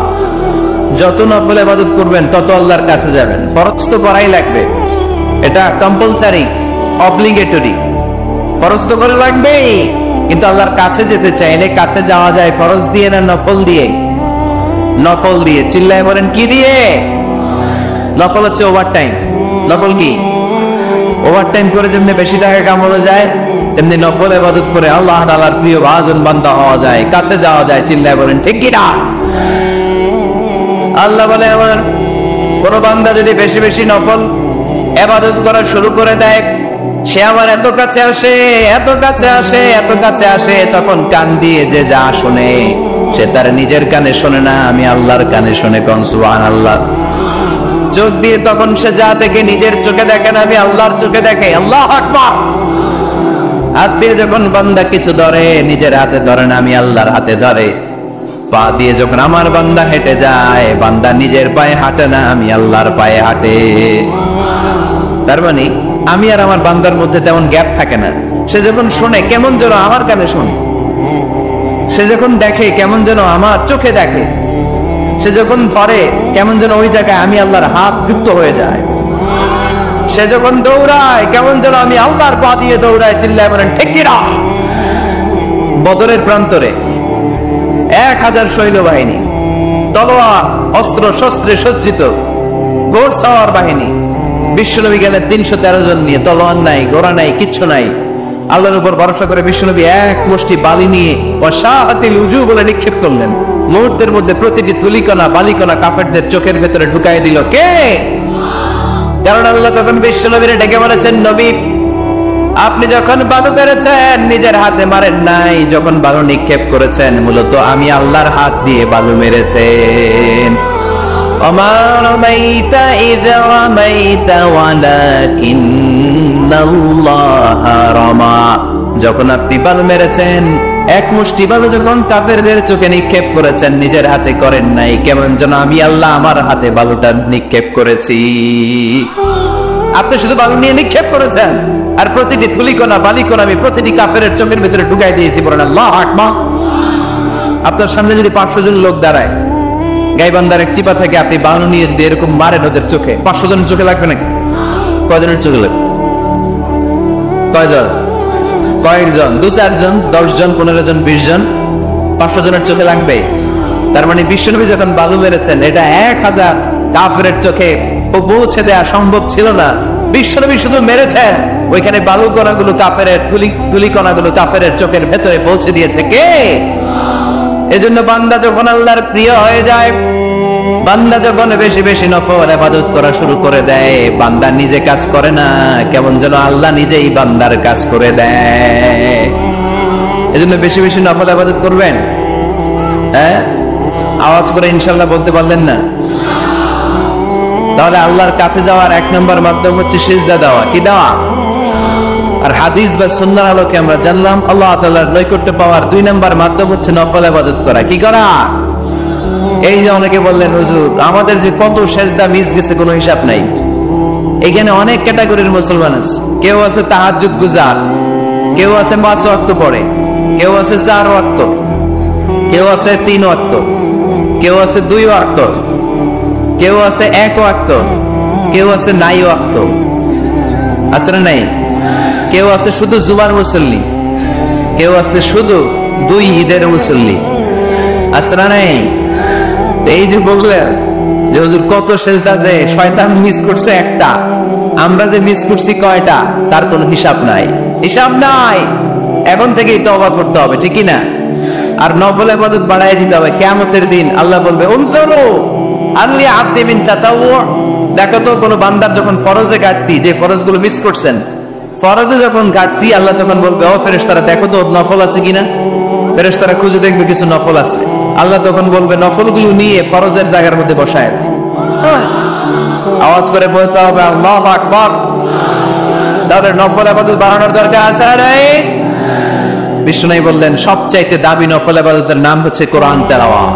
যত নফল ইবাদত করবেন তত আল্লাহর কাছে যাবেন। ফরজ তো করাই লাগবে, এটা কম্পালসারি, অব্লিগেটরি। ফরজ তো করে লাগবে, কিন্তু আল্লাহর কাছে যেতে চাইলে কাছে যাওয়া যায় ফরজ দিয়ে না নফল দিয়ে? নফল দিয়ে। চিল্লায় বলেন কি দিয়ে? নফল হচ্ছে ওভারটাইম। নফল কি? ওভারটাইম করে যেমনি বেশি টাকা কামানো যায়, তেমনি নফল ইবাদত করে আল্লাহ তাআলার প্রিয় ভাজন বান্দা হওয়া যায়, কাছে যাওয়া যায়। চিল্লায় বলেন ঠিক কি না? আল্লাহ বলে আমার কোন বান্দা যদি বেশি বেশি নফল ইবাদত করা শুরু করে দেয়, সে আমার এত কাছে আসে, এত কাছে আসে, এত কাছে আসে, তখন কান দিয়ে যে যা শুনে সে তার নিজের কানে শোনে না, আমি আল্লাহর কানে শুনে। কোন সুবহানাল্লাহ। চোখ দিয়ে তখন সে যা দেখে নিজের চোখে দেখে না, আমি আল্লাহর চোখে দেখে। আল্লাহু আকবার। হাত দিয়ে যখন বান্দা কিছু ধরে, নিজের হাতে ধরে না, আমি আল্লাহর হাতে ধরে। পা দিয়ে যখন আমার বান্দা হেঁটে যায়, বান্দা নিজের পায়ে হাঁটে না, আমি আল্লাহর পায়ে হাঁটে। তার মানে আমি আর আমার বান্দার মধ্যে তেমন গ্যাপ থাকে না। সে যখন শোনে কেমন যেন আমার কানে শোনে, সে যখন দেখে কেমন যেন আমার চোখে দেখে, সে যখন ধরে কেমন যেন ওই জায়গায় আমি আল্লাহর হাত যুক্ত হয়ে যায়, সে যখন দৌড়ায় কেমন যেন আমি আল্লাহর পা দিয়ে দৌড়ায়। চিল্লায় বলেন ঠিক কি না? বদরের প্রান্তরে 1000 সৈন্যবাহিনী, তলোয়ার অস্ত্র শস্ত্রে সজ্জিত ঘোড়সাওয়ার বাহিনী। বিশ্বনবী গেলেন 313 জন নিয়ে, তলোয়ার নাই, ঘোড়া নাই, কিচ্ছু নাই। আল্লাহর উপর ভরসা করে বিশ্বনবী এক মুষ্টি বালি নিয়ে ওয়াশাআতিল উজু বলে নিক্ষেপ করলেন। মুহূর্তের মধ্যে প্রতিটি তুলিকণা বালিকণা কাফেরদের চোখের ভেতরে ঢুকাই দিল কে? কারণ আল্লাহ তখন বিশ্বনবীরে ডেকে বলেছেন, নবী আপনি যখন বালু মেরেছেন নিজের হাতে মারেন নাই, যখন বালু নিক্ষেপ করেছেন মূলত আমি আল্লাহর হাত দিয়ে বালু মেরেছেন। ওমা রামাইতা ইয রামাইতা ওয়ালাকিন্নাল্লাহা রামা, যখন আপনি বালু মেরেছেন, এক মুষ্টি বালু যখন কাফেরদের চোখে নিক্ষেপ করেছেন, নিজের হাতে করেন নাই, কেমন যেন আমি আল্লাহ আমার হাতে বালুটা নিক্ষেপ করেছি। আপনি শুধু বালু নিয়ে নিক্ষেপ করেছেন, আর প্রতিটি থুলিকণা বালিকণা আমি প্রতিটি কাফেরের চোখের ভিতরে ঢুকাই দিয়েছি। বলেন আল্লাহু আকবার। আপনার সামনে যদি 500 জন লোক দাঁড়ায়, গাইবান্ধার এক চিপা থেকে আপনি বালু নিয়ে যদি এরকম মারেন ওদের চোখে, 500 জনের চোখে লাগবে নাকি? কয়জনের চোখে লাগবে? কয়জন? কয়েকজন, 2-4 জন, 10 জন, 15 জন, 20 জন, 500 জনের চোখে লাগবে? তার মানে বিশ্বনবী যখন বালু মেরেছেন, এটা 1000 কাফেরের চোখে পৌঁছে দেওয়া সম্ভব ছিল না। বিশ্বনবী শুধু মেরেছেন, ওইখানে বালু কণাগুলো কাফেরের, তুলি কণাগুলো কাফেরের চোখের ভেতরে পৌঁছে দিয়েছে কে? এজন্য বান্দা যখন আল্লাহর প্রিয় হয়ে যায়, বান্দা যখন বেশি বেশি নফল ইবাদত করা শুরু করে দেয়, বান্দা নিজে কাজ করে না, কেমন যেন আল্লাহ নিজেই বান্দার কাজ করে দেয়। এজন্য বেশি বেশি নফল ইবাদত করবেন। হ্যাঁ, আওয়াজ করে ইনশাআল্লাহ বলতে পারলেন না? তাহলে আল্লাহর কাছে যাওয়ার 1 নম্বর মাধ্যম হচ্ছে সিজদা দেওয়া। কি দেওয়া? আর হাদিস বা সুন্নাহর আলোকে আমরা জানলাম আল্লাহ তাআলার নৈকট্য পাওয়ার 2 নম্বর মাধ্যম হচ্ছে নফল ইবাদত করা। কি করা? এই যে অনেকে বললেন, হুজুর আমাদের যে কত সেজদা মিস গেছে কোনো হিসাব নাই। এখানে অনেক ক্যাটাগরির মুসলমান আছে। কেউ আছে তাহাজ্জুদ গুজার, কেউ আছে 5 ওয়াক্ত পড়ে, কেউ আছে 4 ওয়াক্ত, কেউ আছে 3 ওয়াক্ত, কেউ আছে 2 ওয়াক্ত, কেউ আছে 1 ওয়াক্ত, কেউ আছে নাই ওয়াক্ত। আছে না নাই? কেউ আছে শুধু জুমার মুসল্লি, কেউ আছে শুধু 2 ঈদের মুসল্লি। আছে না নাই? এই যে বললেন যে হুজুর কত সেজদা যে শয়তান মিস করছে একটা, আমরা যে মিস করছি কয়টা তার কোনো হিসাব নাই। হিসাব নাই। এখন থেকেই তওবা করতে হবে, ঠিক কি না? আর নফল ইবাদত বাড়ায় দিতে হবে। কিয়ামতের দিন আল্লাহ বলবে, উনজুরু আল্লি আবদি মিন তাতাওয়ু, দেখো তো কোন বান্দার যখন ফরজে ঘাটতি, যে ফরজগুলো মিস করছেন, ফরজে যখন ঘাটতি, আল্লাহ তখন বলবে, ও ফেরেশতারা দেখো তো নফল আছে কিনা। ফেরেশতারা খুঁজে দেখবে কিছু নফল আছে। আল্লাহ তখন বলবে, নফলগুলো নিয়ে ফরজের জায়গার মধ্যে বসায়। আওয়াজ করে বলতে হবে আল্লাহু আকবার। তাহলে নফল ইবাদত বাড়ানোর দরকার আছে না নাই? বিষ্ণু বললেন সবচাইতে দামি নফল ইবাদতের নাম হচ্ছে কোরআন তেলাওয়াত।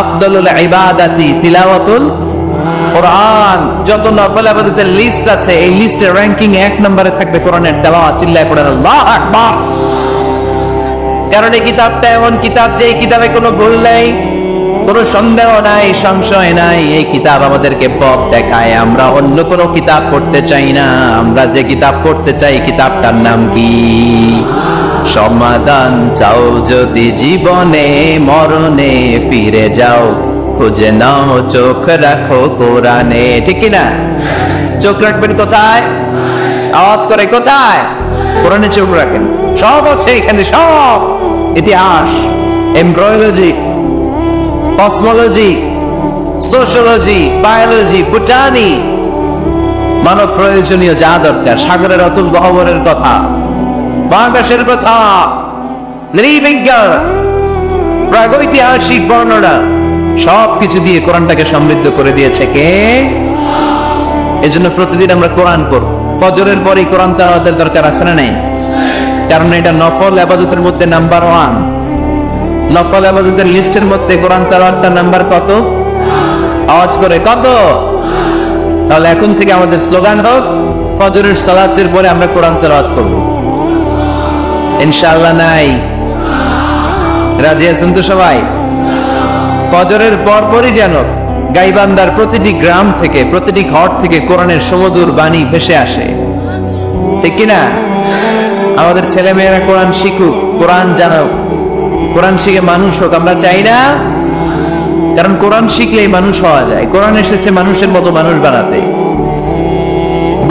আফদলুল ইবাদাতি তিলাওয়াতুল কোরআন। যত নফল ইবাদতের লিস্ট আছে, এই লিস্টের র‍্যাঙ্কিং 1 নম্বরে থাকবে কোরআনের তেলাওয়াত। চিল্লায় পড়েন আল্লাহু আকবার। কারণ এই কিতাবটা এমন কিতাব যে এই কিতাবে কোনো ভুল নাই, কোনো সন্দেহ নাই, সংশয় নাই। এই কিতাব আমাদেরকে পথ দেখায়। আমরা অন্য কোনো কিতাব পড়তে চাই না। আমরা যে কিতাব পড়তে চাই, কিতাবটার নাম কি? সমাধান চাও যদি জীবনে মরণে, ফিরে যাও খুঁজে নাও, চোখ রাখো কোরআনে। ঠিক কি না? চোখ রাখবেন কোথায়? আওয়াজ করে কোথায়? কোরআনে চোখ রাখেন। সব আছে এখানে, সব। ইতিহাস, embryology, cosmology, sociology, biology, botany, মানব প্রয়োজনীয় যা দরকার, সাগরের অতুল গহ্বরের কথা, মহাকাশের কথা, নৃবিজ্ঞান, প্রাগৈতিহাসিক বর্ণনা, সবকিছু দিয়ে কোরআনটাকে সমৃদ্ধ করে দিয়েছে কে? এজন্য প্রতিদিন আমরা কোরআন পড়ব। ফজরের পরে কোরআন তেলাওয়াতের দরকার আছে না নাই? কারণ এটা নফল ইবাদতের মধ্যে নাম্বার 1। নফল ইবাদতের লিস্টের মধ্যে কোরআন তেলাওয়াতটা নাম্বার কত? আওয়াজ করে কত? তাহলে এখন থেকে আমাদের স্লোগান হোক, ফজরের সালাতের পরে আমরা কোরআন তেলাওয়াত করব। ইনশাআল্লাহ নাই? রাজি আছেন তো সবাই? ফজরের পরপরই যেন গাইবান্দার প্রতিটি গ্রাম থেকে, প্রতিটি ঘর থেকে কোরআনের সুমধুর বাণী ভেসে আসে। ঠিক কিনা? আমাদের ছেলে মেয়েরা কোরআন শিখুক, কোরআন জানুক, কোরআন শিখে মানুষ হোক। আমরা চাই না? কারণ কোরআন শিখলেই মানুষ হওয়া যায়। কোরআন এসেছে মানুষের মতো মানুষ বানাতে।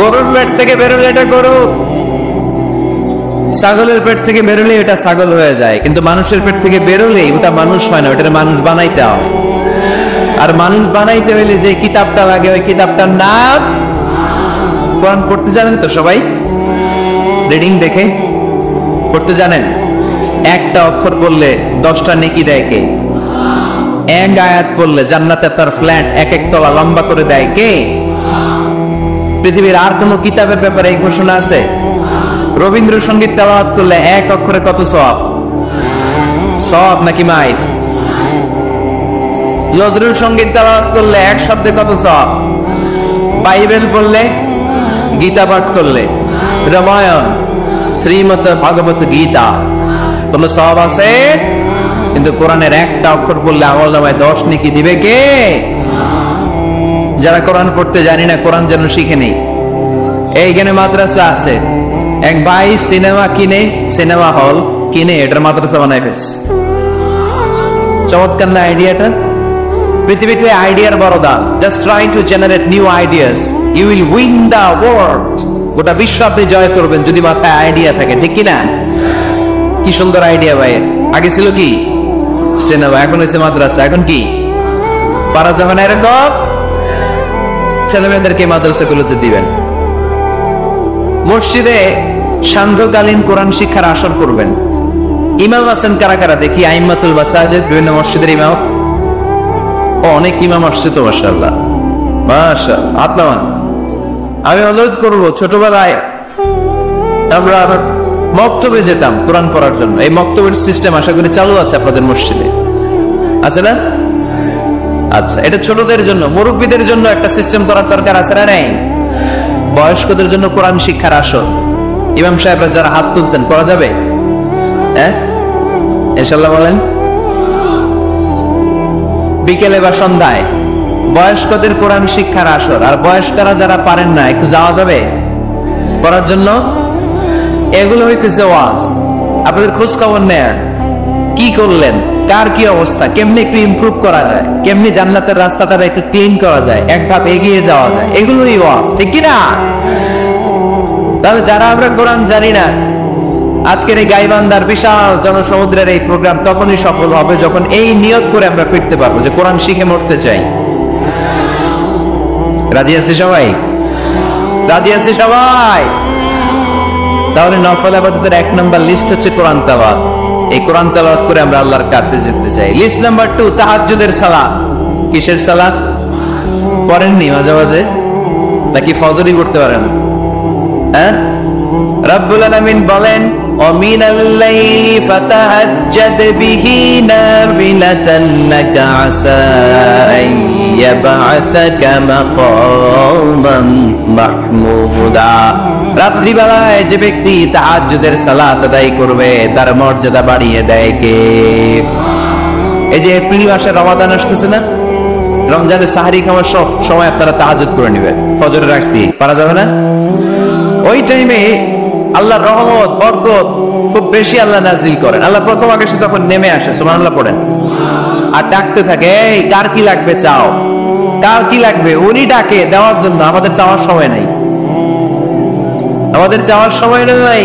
গরুর পেট থেকে বেরোলে এটা গরু, ছাগলের পেট থেকে বেরোলে এটা ছাগল হয়ে যায়, কিন্তু মানুষের পেট থেকে বেরোলেই ওটা মানুষ হয় না, ওটা মানুষ বানাইতে হয়। আর মানুষ বানাইতে হইলে যে কিতাবটা লাগে, ওই কিতাবটার নাম কোরআন। পড়তে জানেন তো সবাই? রিডিং দেখে পড়তে জানেন? একটা অক্ষর পড়লে 10টা নেকি দেয় কে? এক আয়াত পড়লে জান্নাতে তার ফ্ল্যাট 1-1 তলা লম্বা করে দেয় কে? পৃথিবীর আর কোন কিতাবের ব্যাপারে এই ঘোষণা আছে? রবীন্দ্রসঙ্গীত তেলাওয়াত করলে 1 অক্ষরে কত সওয়াব? সওয়াব নাকি মাইর? নজরুল সঙ্গীত তেলাওয়াত করলে 1 শব্দে কত সওয়াব? বাইবেল পড়লে, গীতা পাঠ করলে, রামায়ণ, শ্রীমদ্ ভাগবত গীতা, কোন সওয়াব আছে? কিন্তু কোরআনের একটা অক্ষর পড়লে আমলনামায় 10 নেকি দিবে কে? যারা কোরআন পড়তে জানি না, কোরআন যেন শিখে নেই। এইখানে মাদ্রাসা আছে, এক ভাই সিনেমা কিনে, সিনেমা হল কিনে এটার মাদ্রাসা বানাই ফেলছে। চমৎকার না আইডিয়াটা? পৃথিবীতে আইডিয়ার বড় দাম। Just try to generate new ideas, you will win the world. গোটা বিশ্ব আপনি জয় করবেন যদি মাথায় আইডিয়া থাকে, ঠিক কি না? কি সুন্দর আইডিয়া ভাই। আগে ছিল কি সিনেমা, এখন হয়েছে মাদ্রাসা। এখন কি পারা যাবে না এরকম ছেলে মেয়েদেরকে মাদ্রাসাগুলোতে দিবেন। মসজিদে সান্ধ্যকালীন কোরআন শিক্ষার আসর করবেন। ইমাম আছেন কারা কারা দেখি? আইম্মাতুল মাসাজিদ, বিভিন্ন মসজিদের ইমাম। ও অনেক ইমাম আসছে তো, মাশাআল্লাহ মাশাআল্লাহ, হাত নামান। আমি অনুরোধ করব, ছোটবেলায় আমরা মক্তবে যেতাম কোরআন পড়ার জন্য। এই মক্তবের সিস্টেম আশা করি চালু আছে আপনাদের মসজিদে, আছে না? আচ্ছা, এটা ছোটদের জন্য। মুরব্বীদের জন্য একটা সিস্টেম করার দরকার আছে না নাই? বয়স্কদের জন্য কোরআন শিক্ষার আসর। ইমাম সাহেবরা যারা হাত তুলছেন, করা যাবে? হ্যাঁ ইনশাআল্লাহ বলেন। বিকেলে বা সন্ধ্যায় বয়স্কদের কোরআন শিক্ষার আসর। আর বয়স্করা যারা পারেন না, একটু যাওয়া যাবে করার জন্য? এগুলো হইতেছে ওয়াজ। আপনাদের খোঁজ খবর নেন, কি করলেন, কার কি অবস্থা, কেমনি একটু ইমপ্রুভ করা যায়, কেমনি জান্নাতের রাস্তাটা একটু ক্লিন করা যায়, এক ধাপ এগিয়ে যাওয়া যায়, এগুলোই ওয়াজ, ঠিক কি না? তাহলে যারা আমরা কোরআন জানি না, আজকের এই গাইবান্ধার বিশাল জনসমুদ্রের এই প্রোগ্রাম তখনই সফল হবে যখন এই নিয়ত করে আমরা ফিরতে পারবো যে কোরআন শিখে মরতে চাই। রাজি আছি সবাই? রাজি আছি সবাই? তাহলে নফল ইবাদতের 1 নম্বর লিস্ট হচ্ছে কোরআন তেলাওয়াত। এই কোরআন তেলাওয়াত করে আমরা আল্লাহর কাছে যেতে চাই। লিস্ট নাম্বার 2, তাহাজ্জুদের সালাত। কিসের সালাত? পড়েননি মাঝে মাঝে নাকি ফজরই পড়তে পারেন? হ্যাঁ, রব্বুল আলামিন বলেন, ওয়ামিনাল লাইলি ফাতাহাজ্জাদ বিহি নাফিলাতান লাকা আসা আন ইয়াবআসাকা মাকামান মাহমুদা। রাত্রিবেলায় যে ব্যক্তি তাহাজ্জুদের সালাত আদায় করবে তার মর্যাদা বাড়িয়ে দেয় কে? এই যে এপ্রিল মাসে রমাদান আসতেছে না, রমজানের সাহারি খাওয়ার সব সময় আপনারা তাহাজ্জুদ করে নেবেন, ফজরের আগে পারা যাবে না? ওই টাইমে আল্লাহর রহমত বরকত খুব বেশি আল্লাহ নাজিল করেন। আল্লাহ প্রথম আকাশে তখন নেমে আসে, সুবহানাল্লাহ পড়েন, আর ডাকতে থাকে, এই কার কি লাগবে চাও, কার কি লাগবে। উনি ডাকে দেওয়ার জন্য, আমাদের চাওয়ার সময় নাই, আমাদের চাওয়ার সময় নাই।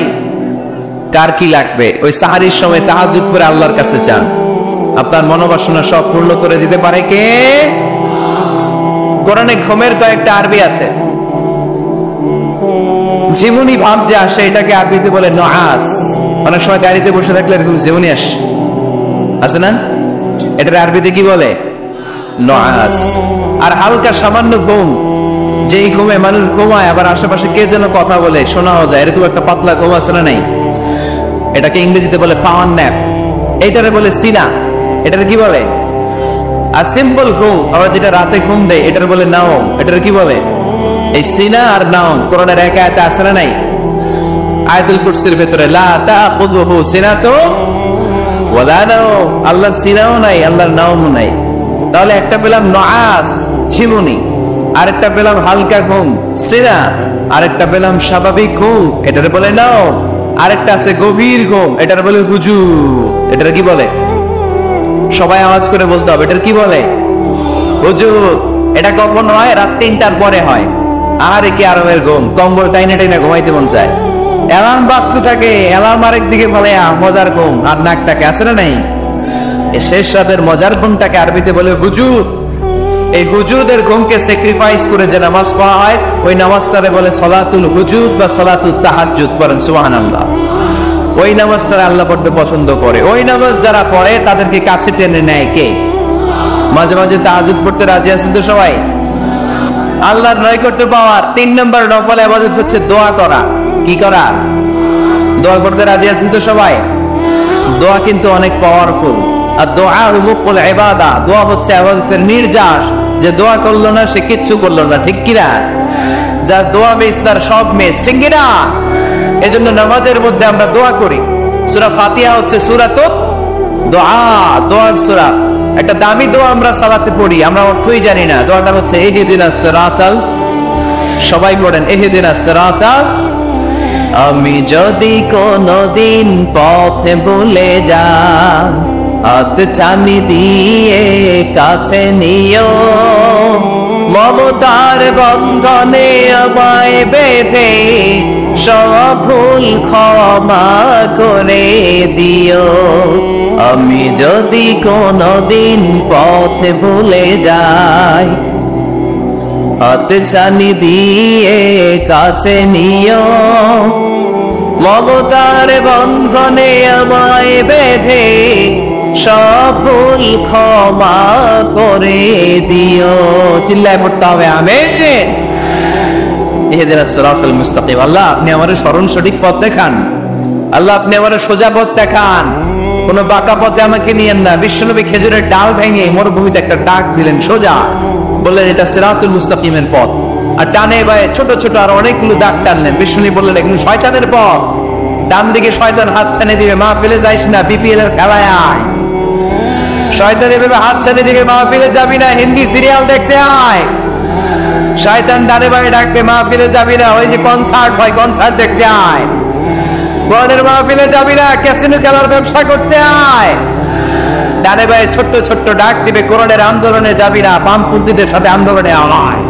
কার কি লাগবে ওই সাহারির সময় তাহাজ্জুদ করে আল্লাহর কাছে চান, আপনার মনোবাসনা সব পূর্ণ করে দিতে পারে কে? কোরআনে ঘুমের কয়েকটা আরবি আছে। জীবনী ভাব যে আসে এটাকে আরবিতে বলে নুআস। অনেক সময় গাড়িতে বসে থাকলে এরকম জীবনী আসে, আছে না? এটার আরবিতে কি বলে? নুআস। আর হালকা সামান্য ঘুম, যেই ঘুমে মানুষ ঘুমায় আবার আশেপাশে কে যেন কথা বলে শোনাও যায়, এরকম একটা পাতলা ঘুম আছে না নাই? এটাকে ইংরেজিতে বলে পাওয়ার ন্যাপ, এটারে বলে সিনা, এটারে কি বলে? আর সিম্পল ঘুম আবার যেটা রাতে ঘুম দেয় এটার বলে নাওম, এটার কি বলে? এই সিনা আর নাওম কোরআনের এক আয়াতে আছে না নাই? আয়াতুল কুরসির ভেতরে লা তাখুযুহু সিনাতু ওয়ালা নাওম, আল্লাহর সিনাও নাই, আল্লাহর নাওমও নাই। তাহলে একটা পেলাম নুআস ঝিমুনি, আরেকটা পেলাম হালকা ঘুম সিনা, আরেকটা পেলাম স্বাভাবিক ঘুম, এটার বলে নাওম, আরেকটা আছে গভীর ঘুম, এটার বলে হুজুদ। এটার কি বলে? সবাই আওয়াজ করে বলতে হবে, এটার কি বলে? হুজুদ। এটা কখন হয়? রাত 3টার পরে হয়। আর কি আরামের ঘুম, কম্বল টাইনে টাইনে ঘুমাইতে মন চায়, অ্যালার্ম বাজতে থাকে, অ্যালার্ম আরেক দিকে ফেলে মজার ঘুম, আর নাকটাকে আছে না নাই? এই শেষ রাতের মজার ঘুমটাকে আরবিতে বলে হুজুদ। এই হুজুদের ঘুমকে স্যাক্রিফাইস করে যে নামাজ পড়া হয় ওই নামাজটারে বলে সলাতুল হুজুদ বা সলাতুত তাহাজ্জুদ। পড়েন সুবহানাল্লাহ। ওই নামাজটা আল্লাহ পড়তে পছন্দ করে। ওই নামাজ যারা পড়ে তাদেরকে কাছে টেনে নেয় কে? মাঝে মাঝে তাহাজ্জুদ পড়তে রাজি আছেন তো সবাই? আল্লাহর নৈকট্য পাওয়ার 3 নম্বর নফল ইবাদত হচ্ছে দোয়া করা। কি করা? দোয়া করতে রাজি আছেন তো সবাই? দোয়া কিন্তু অনেক পাওয়ারফুল। আর দোয়া মুখুল ইবাদা, দোয়া হচ্ছে ইবাদতের নির্যাস। যে দোয়া করলো না সে কিচ্ছু করলো না, ঠিক কি না? যার দোয়া মিস তার সব মিস, ঠিক কি না? এজন্য নামাজের মধ্যে আমরা দোয়া করি। সূরা ফাতিহা হচ্ছে সূরাতুত দোয়া, দোয়ার সূরা। একটা দামি দোয়া আমরা সালাতে পড়ি, আমরা অর্থই জানি না। দোয়াটা হচ্ছে ইহদিনাস সিরাতাল, সবাই পড়েন ইহদিনাস সিরাতাল। আমি যদি কোনদিন পথে ভুলে যাই, হাত ছানি দিয়ে কাছে নিও, মমতার বন্ধনে আমায় বেঁধে সব ভুল ক্ষমা করে দিও। আমি যদি কোনদিন পথ ভুলে যাই, হাত ছানি দিয়ে কাছে নিও, মমতার বন্ধনে আমায় বেঁধে সব ভুল ক্ষমা করে দিও। চিল্লায় পড়তে হবে আমিন। ইহদিনাস সিরাতাল মুস্তাকিম। আল্লাহ আপনি আমারে সরল সঠিক পথ দেখান, আল্লাহ আপনি আমারে সোজা পথ দেখান, কোন বাঁকা পথে আমাকে নিয়েন না। বিশ্বনবী খেজুরের ডাল ভেঙে মরুভূমিতে একটা ডাক দিলেন সোজা, বললেন এটা সিরাতুল মুস্তাকিমের পথ। আর ডানে বায়ে ছোট ছোট আর অনেকগুলো দাগ টানলেন। বিশ্বনবী বললেন এগুলো শয়তানের পথ, ডান দিকে শয়তান হাত ছানি দিবে, মাহফিলে যাইস না, বিপিএল এর খেলায় আয়। শয়তান এভাবে হাত ছানি দিবে, মাহফিলে যাবি না, হিন্দি সিরিয়াল দেখতে আয়। শয়তান ডানে বায়ে ডাকবে, মাহফিলে যাবি না, ওই যে কনসার্ট হয় কনসার্ট দেখতে আয়। কোরআনের মাহফিলে যাবি না, ক্যাসিনো খেলার ব্যবসা করতে আয়। ডানে বায়ে ছোট্ট ছোট্ট ডাক দিবে, কোরআনের আন্দোলনে যাবি না, বামপন্থীদের সাথে আন্দোলনে আয়।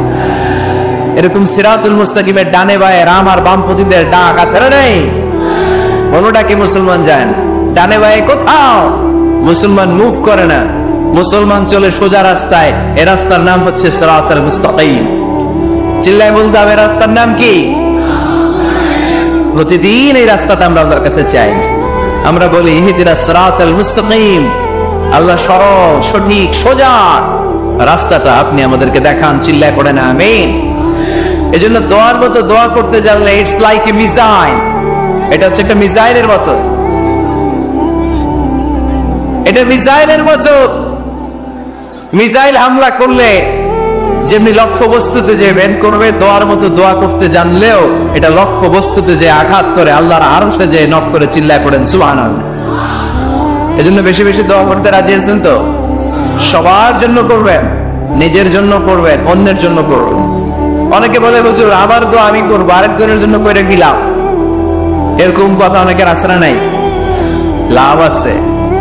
এরকম সিরাতুল মুস্তাকিমের ডানে বায়ে রাম আর বামপন্থীদের ডাক আছে না নেই? কোনটাকে মুসলমান যায় না, ডানে বায়ে কোথাও মুসলমান মুভ করে না। মুসলমান চলে সোজা রাস্তায়, এ রাস্তার নাম হচ্ছে সিরাতুল মুস্তাকিম। চিল্লায় বলতে হবে রাস্তার নাম কি? প্রতিদিন এই রাস্তাটা আমরা আল্লাহর কাছে চাই। আমরা বলি ইহদিনাস সিরাতাল মুস্তাকিম, আল্লাহ সরল সঠিক সোজা রাস্তাটা আপনি আমাদেরকে দেখান। চিল্লায় পড়েন আমিন। এজন্য দোয়ার মতো দোয়া করতে জানলে ইটস লাইক এ মিসাইল, এটা হচ্ছে একটা মিসাইলের মতো। এটা মিসাইলের মতো, মিসাইল হামলা করলে যেমনি লক্ষ্য বস্তুতে যে ভেদ করবে, দোয়ার মতো দোয়া করতে জানলেও এটা লক্ষ্য বস্তুতে যে আঘাত করে, আল্লাহর আরশে যে নক করে। চিল্লায় পড়েন সুবহানাল্লাহ। এজন্য বেশি বেশি দোয়া করতে রাজি আছেন তো? সবার জন্য করবেন, নিজের জন্য করবেন, অন্যের জন্য করবেন। অনেকে বলে হুজুর আমার দোয়া আমি করবো, আরেকজনের জন্য করে কি লাভ? এরকম কথা অনেকের আসরা নাই। লাভ আছে।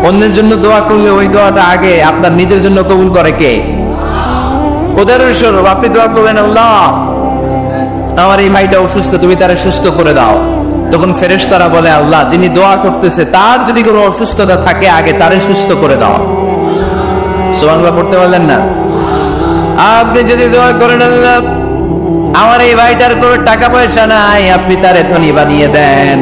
অন্যের জন্য দোয়া করলে ওই দোয়াটা আগে আপনার নিজের জন্য কবুল করে কে? উদাহরণস্বরূপ আপনি দোয়া করবেন আল্লাহ আমার এই ভাইটা অসুস্থ, তুমি তারে সুস্থ করে দাও। তখন ফেরেশতারা বলে আল্লাহ যিনি দোয়া করতেছে তার যদি কোনো অসুস্থতা থাকে আগে তারে সুস্থ করে দাও। সুবহানাল্লাহ পড়তে পারলেন না? আপনি যদি দোয়া করেন আল্লাহ আমার এই ভাইটার কোনো টাকা পয়সা নাই, আপনি তারে ধনী বানিয়ে দেন।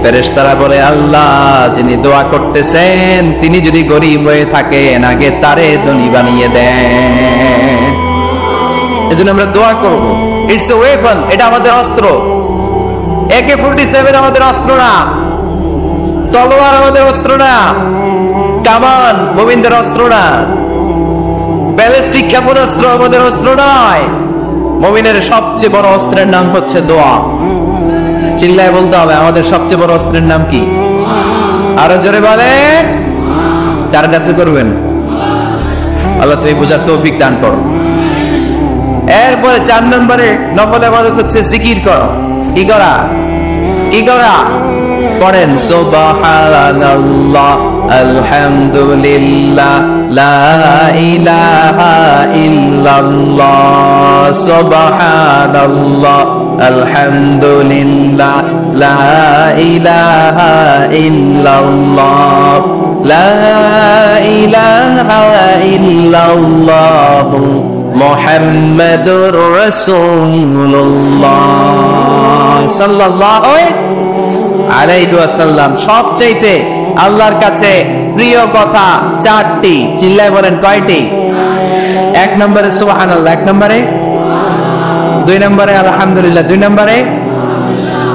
ফেরেশতারা বলে আল্লাহ যিনি দোয়া করতেছেন তিনি যদি গরিব হয়ে থাকেন আগে তারে ধনী বানিয়ে দেন। এজন্য আমরা দোয়া করব। ইটস এ ওয়েপন, এটা আমাদের অস্ত্র। AK-47 আমাদের অস্ত্র না, তলোয়ার আমাদের অস্ত্র না, কামান মুমিনদের অস্ত্র না, ব্যালিস্টিক ক্ষেপণাস্ত্র আমাদের অস্ত্র নয়। মুমিনের সবচেয়ে বড় অস্ত্রের নাম হচ্ছে দোয়া। চিল্লায় বলতে হবে আমাদের সবচেয়ে বড় অস্ত্রের নাম কি? আরো জোরে বলেন। কার কাছে করবেন? আল্লাহ তুমি বুঝার তৌফিক দান করো। এরপরে 4 নম্বরে নফল ইবাদত হচ্ছে জিকির করো। কি করা? কি করা? পড়েন সুবহানাল্লাহ আলহামদুলিল্লাহ লা ইলাহা ইল্লাল্লাহ সুবহানাল্লাহ আলহামদুলিল্লাহ লা ইলাহা ইল্লাল্লাহ লা ইলাহা ইল্লাল্লাহ মুহাম্মাদুর রাসূলুল্লাহ সাল্লাল্লাহু আলাইহি ওয়াসাল্লাম। সবচেয়ে আল্লাহর কাছে প্রিয় কথা 4টি। চিল্লায় বলেন কয়টি? 1 নম্বরে সুবহানাল্লাহ, 1 নম্বরে, 2 নম্বরে আলহামদুলিল্লাহ, 2 নম্বরে,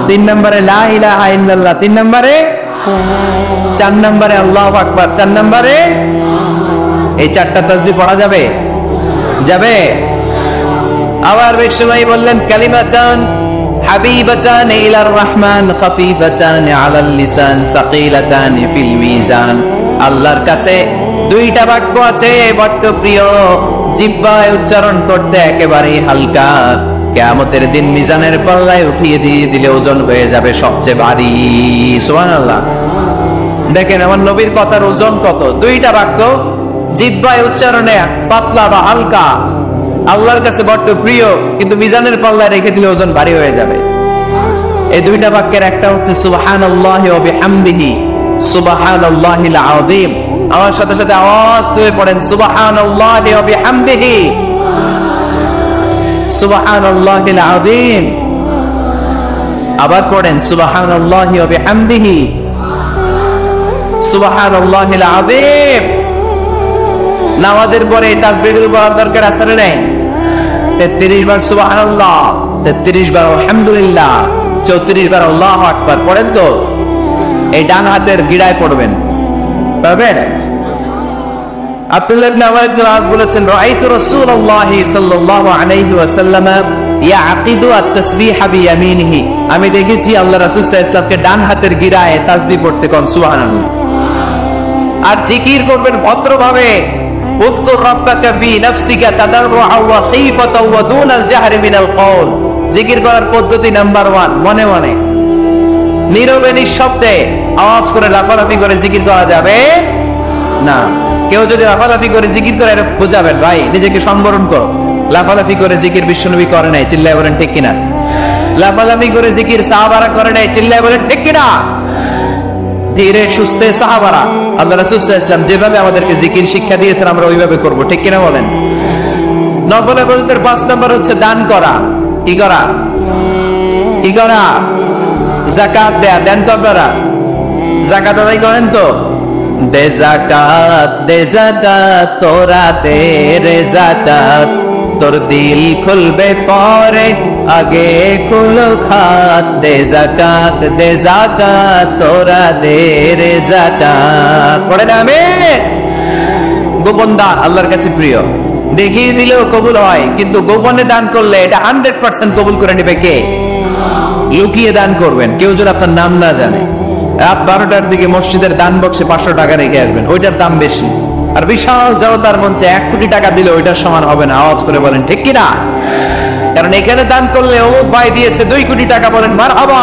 3 নম্বরে লা ইলাহা ইল্লাল্লাহ, 3 নম্বরে, 4 নম্বরে আল্লাহু আকবার, 4 নম্বরে। এই 4টা তাসবিহ পড়া যাবে? যাবে? আবার বিশ্বনবী বললেন কালিমাতান হাবিবাতান ইলার রহমান খাফিফাতান আলাল লিসান সাকিলাতান ফিল মিজান। আল্লাহর কাছে 2টা বাক্য আছে বড় প্রিয়, জিহ্বায় উচ্চারণ করতে একেবারে হালকা, কিয়ামতের দিন মিজানের পাল্লায় উঠিয়ে দিয়ে দিলে ওজন হয়ে যাবে সবচেয়ে ভারী। সুবহানাল্লাহ। দেখেন আমার নবীর কথার ওজন কত, দুইটা বাক্য জিহ্বায় উচ্চারণে পাতলা বা হালকা, আল্লাহর কাছে বড্ড প্রিয়, কিন্তু মিজানের পাল্লায় রেখে দিলে ওজন ভারী হয়ে যাবে। এই দুইটা বাক্যের একটা হচ্ছে সুবহানাল্লাহি ওয়া বিহামদিহি সুবহানাল্লাহিল আযীম। আমার সাথে সাথে আওয়াজ তুলে পড়েন সুবহানাল্লাহি ওয়া বিহামদিহি সুবহানাল্লাহিল আযীম। আবার পড়েন সুবহানাল্লাহি ওয়া বিহামদিহি সুবহানাল্লাহিল আযীম। নামাজের পরে তাসবিহগুলো পড়ার দরকার আছে না নাই? 33 বার সুবহানাল্লাহ, 33 বার আলহামদুলিল্লাহ, 34 বার আল্লাহু আকবার পড়েন তো। এই ডান হাতের গিড়ায় পড়বেন, পারবেন? আব্দুল্লাহ ইবনে আমর ইবনে আস বলেছেন রাআইতু রাসূলুল্লাহি সাল্লাল্লাহু আলাইহি ওয়াসাল্লাম ইয়াকিদু আত-তাসবিহ বিয়ামিনিহি। আমি দেখেছি আল্লাহ রাসূল সাল্লাল্লাহু আলাইহি ওয়াসাল্লামকে ডান হাতের গিড়ায় তাসবিহ পড়তে কোন সুবহানাল্লাহ। আর জিকির করবেন ভদ্রভাবে, উযকুর রাব্বাকা ফি নাফসিকা তাদাররুআ ওয়া খীফাতা ওয়া দুনাল জাহরি মিনাল কওল। জিকির করার পদ্ধতি নাম্বার 1, মনে মনে নীরবে নিঃশব্দে আওয়াজ করে লাফালাফি করে জিকির করা যাবে না। কেউ যদি লাফালাফি করে জিকির করে এটা বুঝাবেন ভাই নিজেকে সম্বরণ করো। লাফালাফি করে জিকির বিশ্বনবী করে নাই, চিল্লায় বলেন ঠিক কিনা? লাফালাফি করে জিকির সাহাবারা করে নাই, চিল্লায় বলেন ঠিক কিনা? ধীরে সুস্থে সাহাবারা আল্লাহ রাসূল সাল্লাল্লাহু আলাইহি ওয়াসাল্লাম যেভাবে আমাদেরকে জিকির শিক্ষা দিয়েছেন আমরা ওইভাবে করব, ঠিক কিনা বলেন? নফল ইবাদতের 5 নাম্বার হচ্ছে দান করা। কি করা? কি করা? যাকাত দেয়া। দেন তো আপনারা? যাকাত আদায় করেন তো? দে যাকাত তোরা দে রে যাকাত, তোর দিল খুলবে পরে আগে খুলো খাত। দে যাকাত তোরা দে রে যাকাত। পড়ে না আমি গোপন দান আল্লাহর কাছে প্রিয়, দেখিয়ে দিলেও কবুল হয়, কিন্তু গোপনে দান করলে এটা 100% কবুল করে নেবে কে? লুকিয়ে দান করবেন, কেউ যদি আপনার নাম না জানে। রাত 12টার দিকে মসজিদের দান বক্সে 500 টাকা রেখে আসবেন, ওইটার দাম বেশি। আর বিশাল জনতার মঞ্চে 1 কোটি টাকা দিলে ওইটার সমান হবে না। আওয়াজ করে বলেন ঠিক কিনা? কারণ এখানে দান করলে অমুক ভাই দিয়েছে 2 কোটি টাকা, বলেন মারহাবা।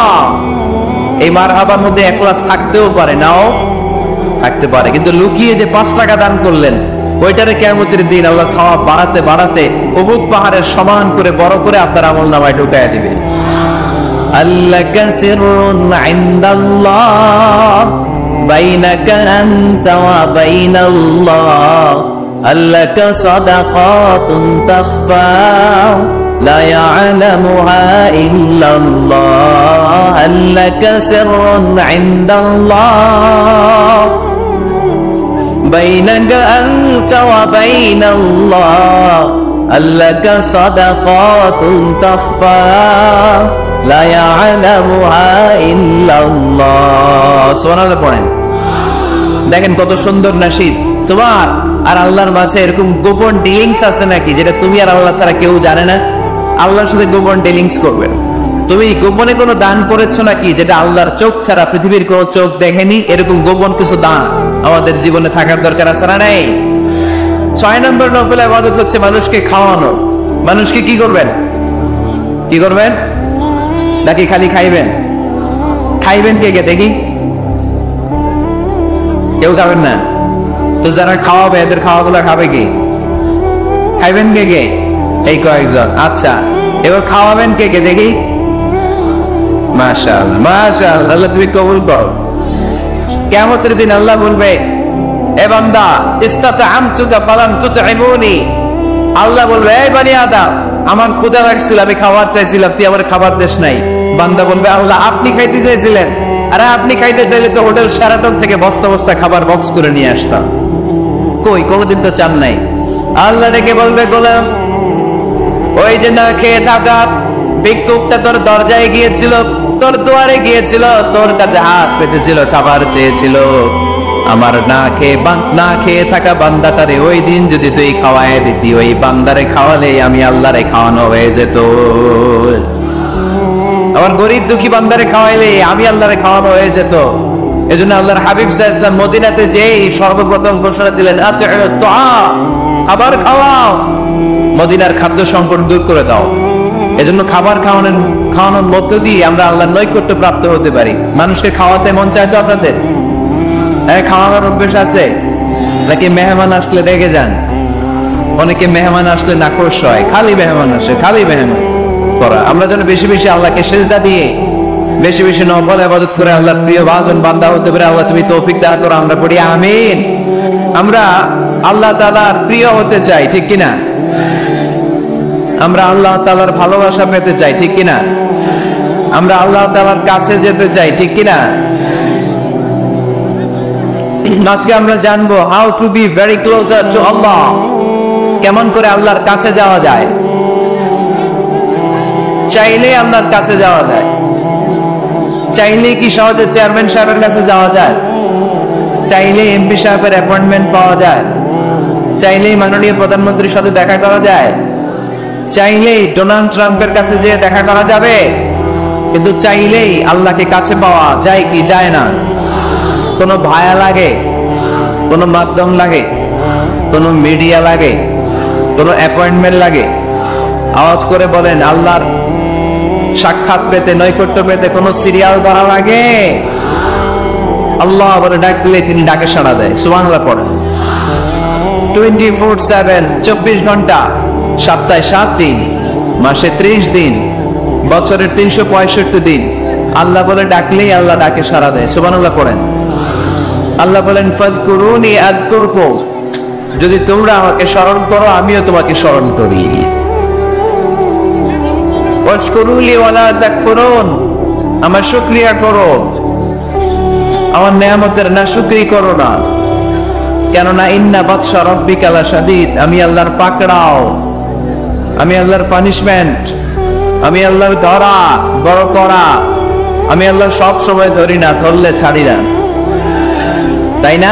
এই মারহাবার মধ্যে ইখলাস থাকতেও পারে, নাও থাকতে পারে, কিন্তু লুকিয়ে যে 5 টাকা দান করলেন ওইটারে কিয়ামতের দিন আল্লাহ সওয়াব বাড়াতে বাড়াতে উহুদ পাহাড়ের সমান করে বড় করে আপনার আমলনামায় ঢুকায়া দিবে। আল্লাকা সিররুন ইনদাল্লাহ বাইনাকা আনতা ওয়া বাইনাল্লাহ, আল্লাকা সাদাকাতুন তাখফা লা ইয়ালামুহা ইল্লাল্লাহ, আল্লাকা সিররুন ইনদাল্লাহ বাইনাকা আনতা ওয়া বাইনাল্লাহ, আল্লাকা সাদাকাতুন তাখফা লা ইয়ালামুহা ইল্লাল্লাহ। সুবহানাল্লাহ পড়েন। দেখেন কত সুন্দর নাশিদ। তোমার আর আল্লাহর মাঝে এরকম গোপন ডিলিংস আছে নাকি যেটা তুমি আর আল্লাহ ছাড়া কেউ জানে না? আল্লাহর সাথে গোপন ডিলিংস করবেন। তুমি গোপনে কোনো দান করেছো নাকি যেটা আল্লাহর চোখ ছাড়া পৃথিবীর কোনো চোখ দেখেনি? এরকম গোপন কিছু দান আমাদের জীবনে থাকার দরকার আছে না নাই? 6 নম্বর নফল ইবাদত হচ্ছে মানুষকে খাওয়ানো। মানুষকে কি করবেন? কি করবেন? নাকি খালি খাইবেন? খাইবেন কে কে দেখি? কেউ খাবেন না তো যারা খাওয়াবে এদের খাওয়াগুলো খাবে কি? খাইবেন কে কে? এই কয়েকজন। আচ্ছা, এবার খাওয়াবেন কে কে দেখি? মাশাআল্লাহ মাশাআল্লাহ, আল্লাহ তুমি কবুল করো। কিয়ামতের দিন আল্লাহ বলবে এ বান্দা ইসতাতআমতুকা ফালাম তুতঈমুনি। আল্লাহ বলবে এই বনি আদম আমার ক্ষুধা লাগছিল, আমি খাবার চাইছিলাম, তুই আমার খাবার দেশ নাই। বান্দা বলবে আল্লাহ আপনি খাইতে চাইছিলেন, আরে আপনি খাইতে চাইলে তো হোটেল শেরাটন থেকে বস্তা বস্তা খাবার বক্স করে নিয়ে আসতাম, কই কোনোদিন তো চান নাই। আল্লাহ ডেকে বলবে গোলাম ওই যে না খেয়ে থাকা ভিক্ষুকটা তোর দরজায় গিয়েছিল, তোর দুয়ারে গিয়েছিল, তোর কাছে হাত পেতেছিল, খাবার চেয়েছিল, আমার না খেয়ে থাকা বান্দাটারে ওই দিন যদি তুই খাওয়ায় দিতি, ওই বান্দারে খাওয়ালে আমি আল্লাহরে খাওয়ানো হয়ে যেত। আমার গরিব দুঃখী বান্দারে খাওয়াইলে আমি আল্লাহরে খাওয়ানো হয়ে যেত। এজন্য আল্লাহর হাবিব সাল্লাল্লাহু আলাইহি ওয়াসাল্লাম মদিনাতে যেই সর্বপ্রথম ঘোষণা দিলেন খাবার খাওয়াও, মদিনার খাদ্য সংকট দূর করে দাও। এজন্য খাবার খাওয়ানোর মধ্য দিয়ে আমরা আল্লাহর নৈকট্য প্রাপ্ত হতে পারি। মানুষকে খাওয়াতে মন চায় তো আপনাদের? খাওয়ার অভ্যেস আছে নাকি মেহমান আসলে রেগে যান? অনেকে মেহমান আসলে নাকশ হয়, খালি মেহমান আসে, খালি মেহমান করা। আমরা যেন বেশি বেশি আল্লাহকে সেজদা দিয়ে বেশি বেশি নফল ইবাদত করে আল্লাহর প্রিয় বান্দা হতে পারে। আল্লাহ তুমি তৌফিক দান করো, আমরা পড়ি আমিন। আমরা আল্লাহ তাআলার প্রিয় হতে চাই, ঠিক কিনা? আমরা আল্লাহ তাআলার ভালোবাসা পেতে চাই, ঠিক কিনা? আমরা আল্লাহ তাআলার কাছে যেতে চাই, ঠিক কিনা? আজকে আমরা জানবো how to be very closer to Allah, কেমন করে আল্লাহর কাছে যাওয়া যায়। চাইলে আল্লাহর কাছে যাওয়া যায়? চাইলে কি সহজে চেয়ারম্যান সাহেবের কাছে যাওয়া যায়? চাইলে এমপি সাহেবের অ্যাপয়েন্টমেন্ট পাওয়া যায়? চাইলেই মাননীয় প্রধানমন্ত্রীর সাথে দেখা করা যায়? চাইলেই ডোনাল্ড ট্রাম্পের কাছে যেয়ে দেখা করা যাবে? কিন্তু চাইলেই আল্লাহকে কাছে পাওয়া যায় কি যায় না? কোনো ভায়া লাগে, কোনো মাধ্যম লাগে, কোনো মিডিয়া লাগে, কোনো অ্যাপয়েন্টমেন্ট লাগে? আওয়াজ করে বলেন, আল্লাহর সাক্ষাৎ পেতে, নৈকট্য পেতে কোনো সিরিয়াল করা লাগে? আল্লাহ বলে ডাকলে তিনি ডাকে সাড়া দেয়। সুবহানাল্লাহ পড়েন। 24/7, 24 ঘন্টা, সপ্তাহে 7 দিন, মাসে 30 দিন, বছরের 365 দিন আল্লাহ বলে ডাকলেই আল্লাহ ডাকে সাড়া দেয়। সুবহানাল্লাহ পড়েন। আল্লাহ বলেন ফাযকুরুনি আযকুরকুম, যদি তোমরা আমাকে স্মরণ করো আমিও তোমাকে স্মরণ করি। ওয়াশকুরুলি ওয়ালা তাকফুরুন, আমার শুকরিয়া করো, আমার নেয়ামতের নাশুকরি করো না। কেননা ইন্না বাতশা রাব্বিকা লাশাদীদ, আমি আল্লাহর পাকড়াও, আমি আল্লাহর পানিশমেন্ট, আমি আল্লাহর ধরা বড় করা, আমি আল্লাহ সব সময় ধরি না, ধরলে ছাড়ি না, তাই না?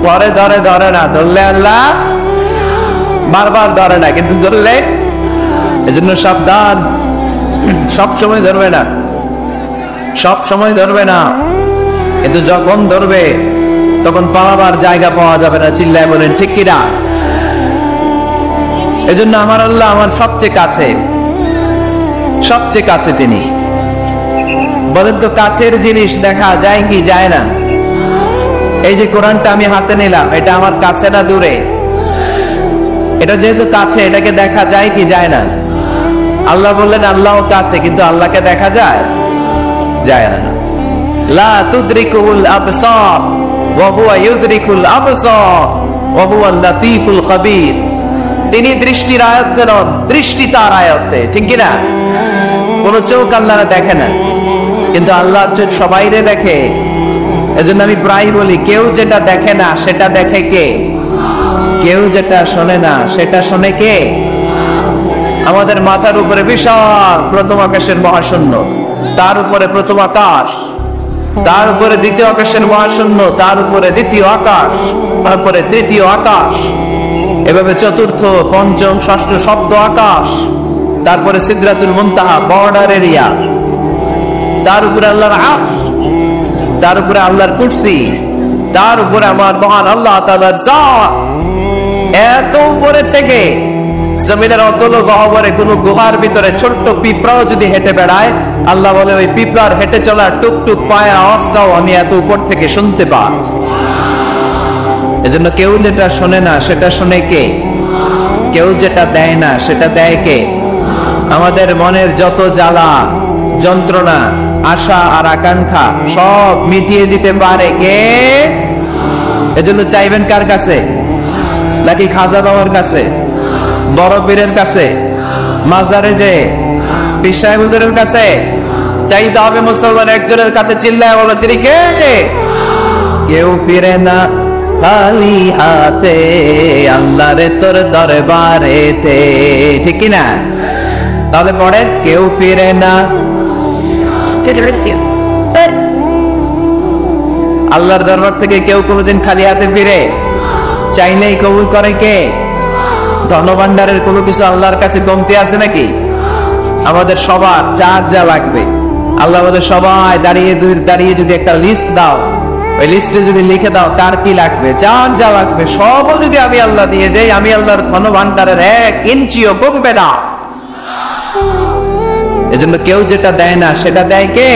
পরে ধরে ধরে না, ধরলে আল্লাহ বারবার ধরে না, কিন্তু ধরলে এজন্য সাবধান, সব সময় ধরবে না, সব সময় ধরবে না, কিন্তু যখন ধরবে তখন পালাবার জায়গা পাওয়া যাবে না। চিল্লায় বলেন ঠিক কিনা? এজন্য আমার আল্লাহ আমার সবচেয়ে কাছে, সবচেয়ে কাছে তিনি। বলেন তো কাছের জিনিস দেখা যায় কি যায় না? এই যে কোরআনটা আমি হাতে নিলাম, এটা আমার কাছে না দূরে? এটা যেহেতু কাছে, এটাকে দেখা যায় কি যায় না? আল্লাহ বললেন আল্লাহ কাছে, কিন্তু আল্লাহকে দেখা যায়? যায় না। লা তুদরিকুল আবসার ওয়া হুয়া ইউদরিকুল আবসার ওয়া হুয়াল লাতীফুল খাবীর। তিনি দৃষ্টির আয়ত্তে নন, দৃষ্টি তার আয়ত্তে, ঠিক কি না? কোন চোখ আল্লাহরে দেখে না, কিন্তু আল্লাহর চোখ সবাইরে দেখে। এজন্য আমি প্রায় বলি, কেউ যেটা দেখে না সেটা দেখে কে? কেউ যেটা শোনে না সেটা শোনে কে? আমাদের মাথার উপরে বিশাল প্রথম আকাশের মহাশূন্য, তার উপরে প্রথম আকাশ, তার উপরে দ্বিতীয় আকাশের মহাশূন্য, তার উপরে দ্বিতীয় আকাশ, তারপরে তৃতীয় আকাশ, এভাবে চতুর্থ, পঞ্চম, ষষ্ঠ, সপ্ত আকাশ, তারপরে সিদরাতুল মুনতাহা বর্ডার এরিয়া, তার উপরে আল্লাহর আরশ, তার উপরে আল্লাহর কুরসি, তার উপরে আমার মহান আল্লাহ তাআলার জাত। এত উপরে থেকে জমিনের অতল গহ্বরে কোন গুহার ভিতরে ছোট্ট পিঁপড়াও যদি হেঁটে বেড়ায়, আল্লাহ বলে ওই পিঁপড়ার হেঁটে চলা টুকটুক পায়ের আওয়াজটাও আমি এত উপর থেকে শুনতে পাই। এজন্য কেউ যেটা শোনে না সেটা শোনে কে? কেউ যেটা দেয় না সেটা দেয় কে? আমাদের মনের যত জ্বালা যন্ত্রণা, আশা আর আকাঙ্ক্ষা সব মিটিয়ে দিতে পারে কে? এজন্য চাইবেন কার কাছে? নাকি খাজা বাবার কাছে, বড় পীরের কাছে, মাজারে যে পীর সাহেব হুজুরের কাছে? চাইতে হবে মুসলমান একজনের কাছে, চিল্লায় বলো তিনি কে? কেউ ফিরে না খালি হাতে আল্লাহরে তোর দরবারেতে, ঠিক কি না? তাহলে পড়েন, কেউ ফিরে না, আল্লাহর দরবার থেকে কেউ কোনোদিন খালি হাতে ফিরে? চাইলেই কবুল করে কে? ধনভাণ্ডারের কোনো কিছু আল্লাহর কাছে কমতি আছে নাকি? আমাদের সবার যার যা লাগবে আল্লাহ আমাদের সবাই দাঁড়িয়ে দাঁড়িয়ে যদি একটা লিস্ট দাও, ওই লিস্টে যদি লিখে দাও কার কি লাগবে, যার যা লাগবে সবও যদি আমি আল্লাহ দিয়ে দেই, আমি আল্লাহর ধনভাণ্ডারের 1 ইঞ্চিও কমবে না। এজন্য কেউ যেটা দেয় না সেটা দেয় কে?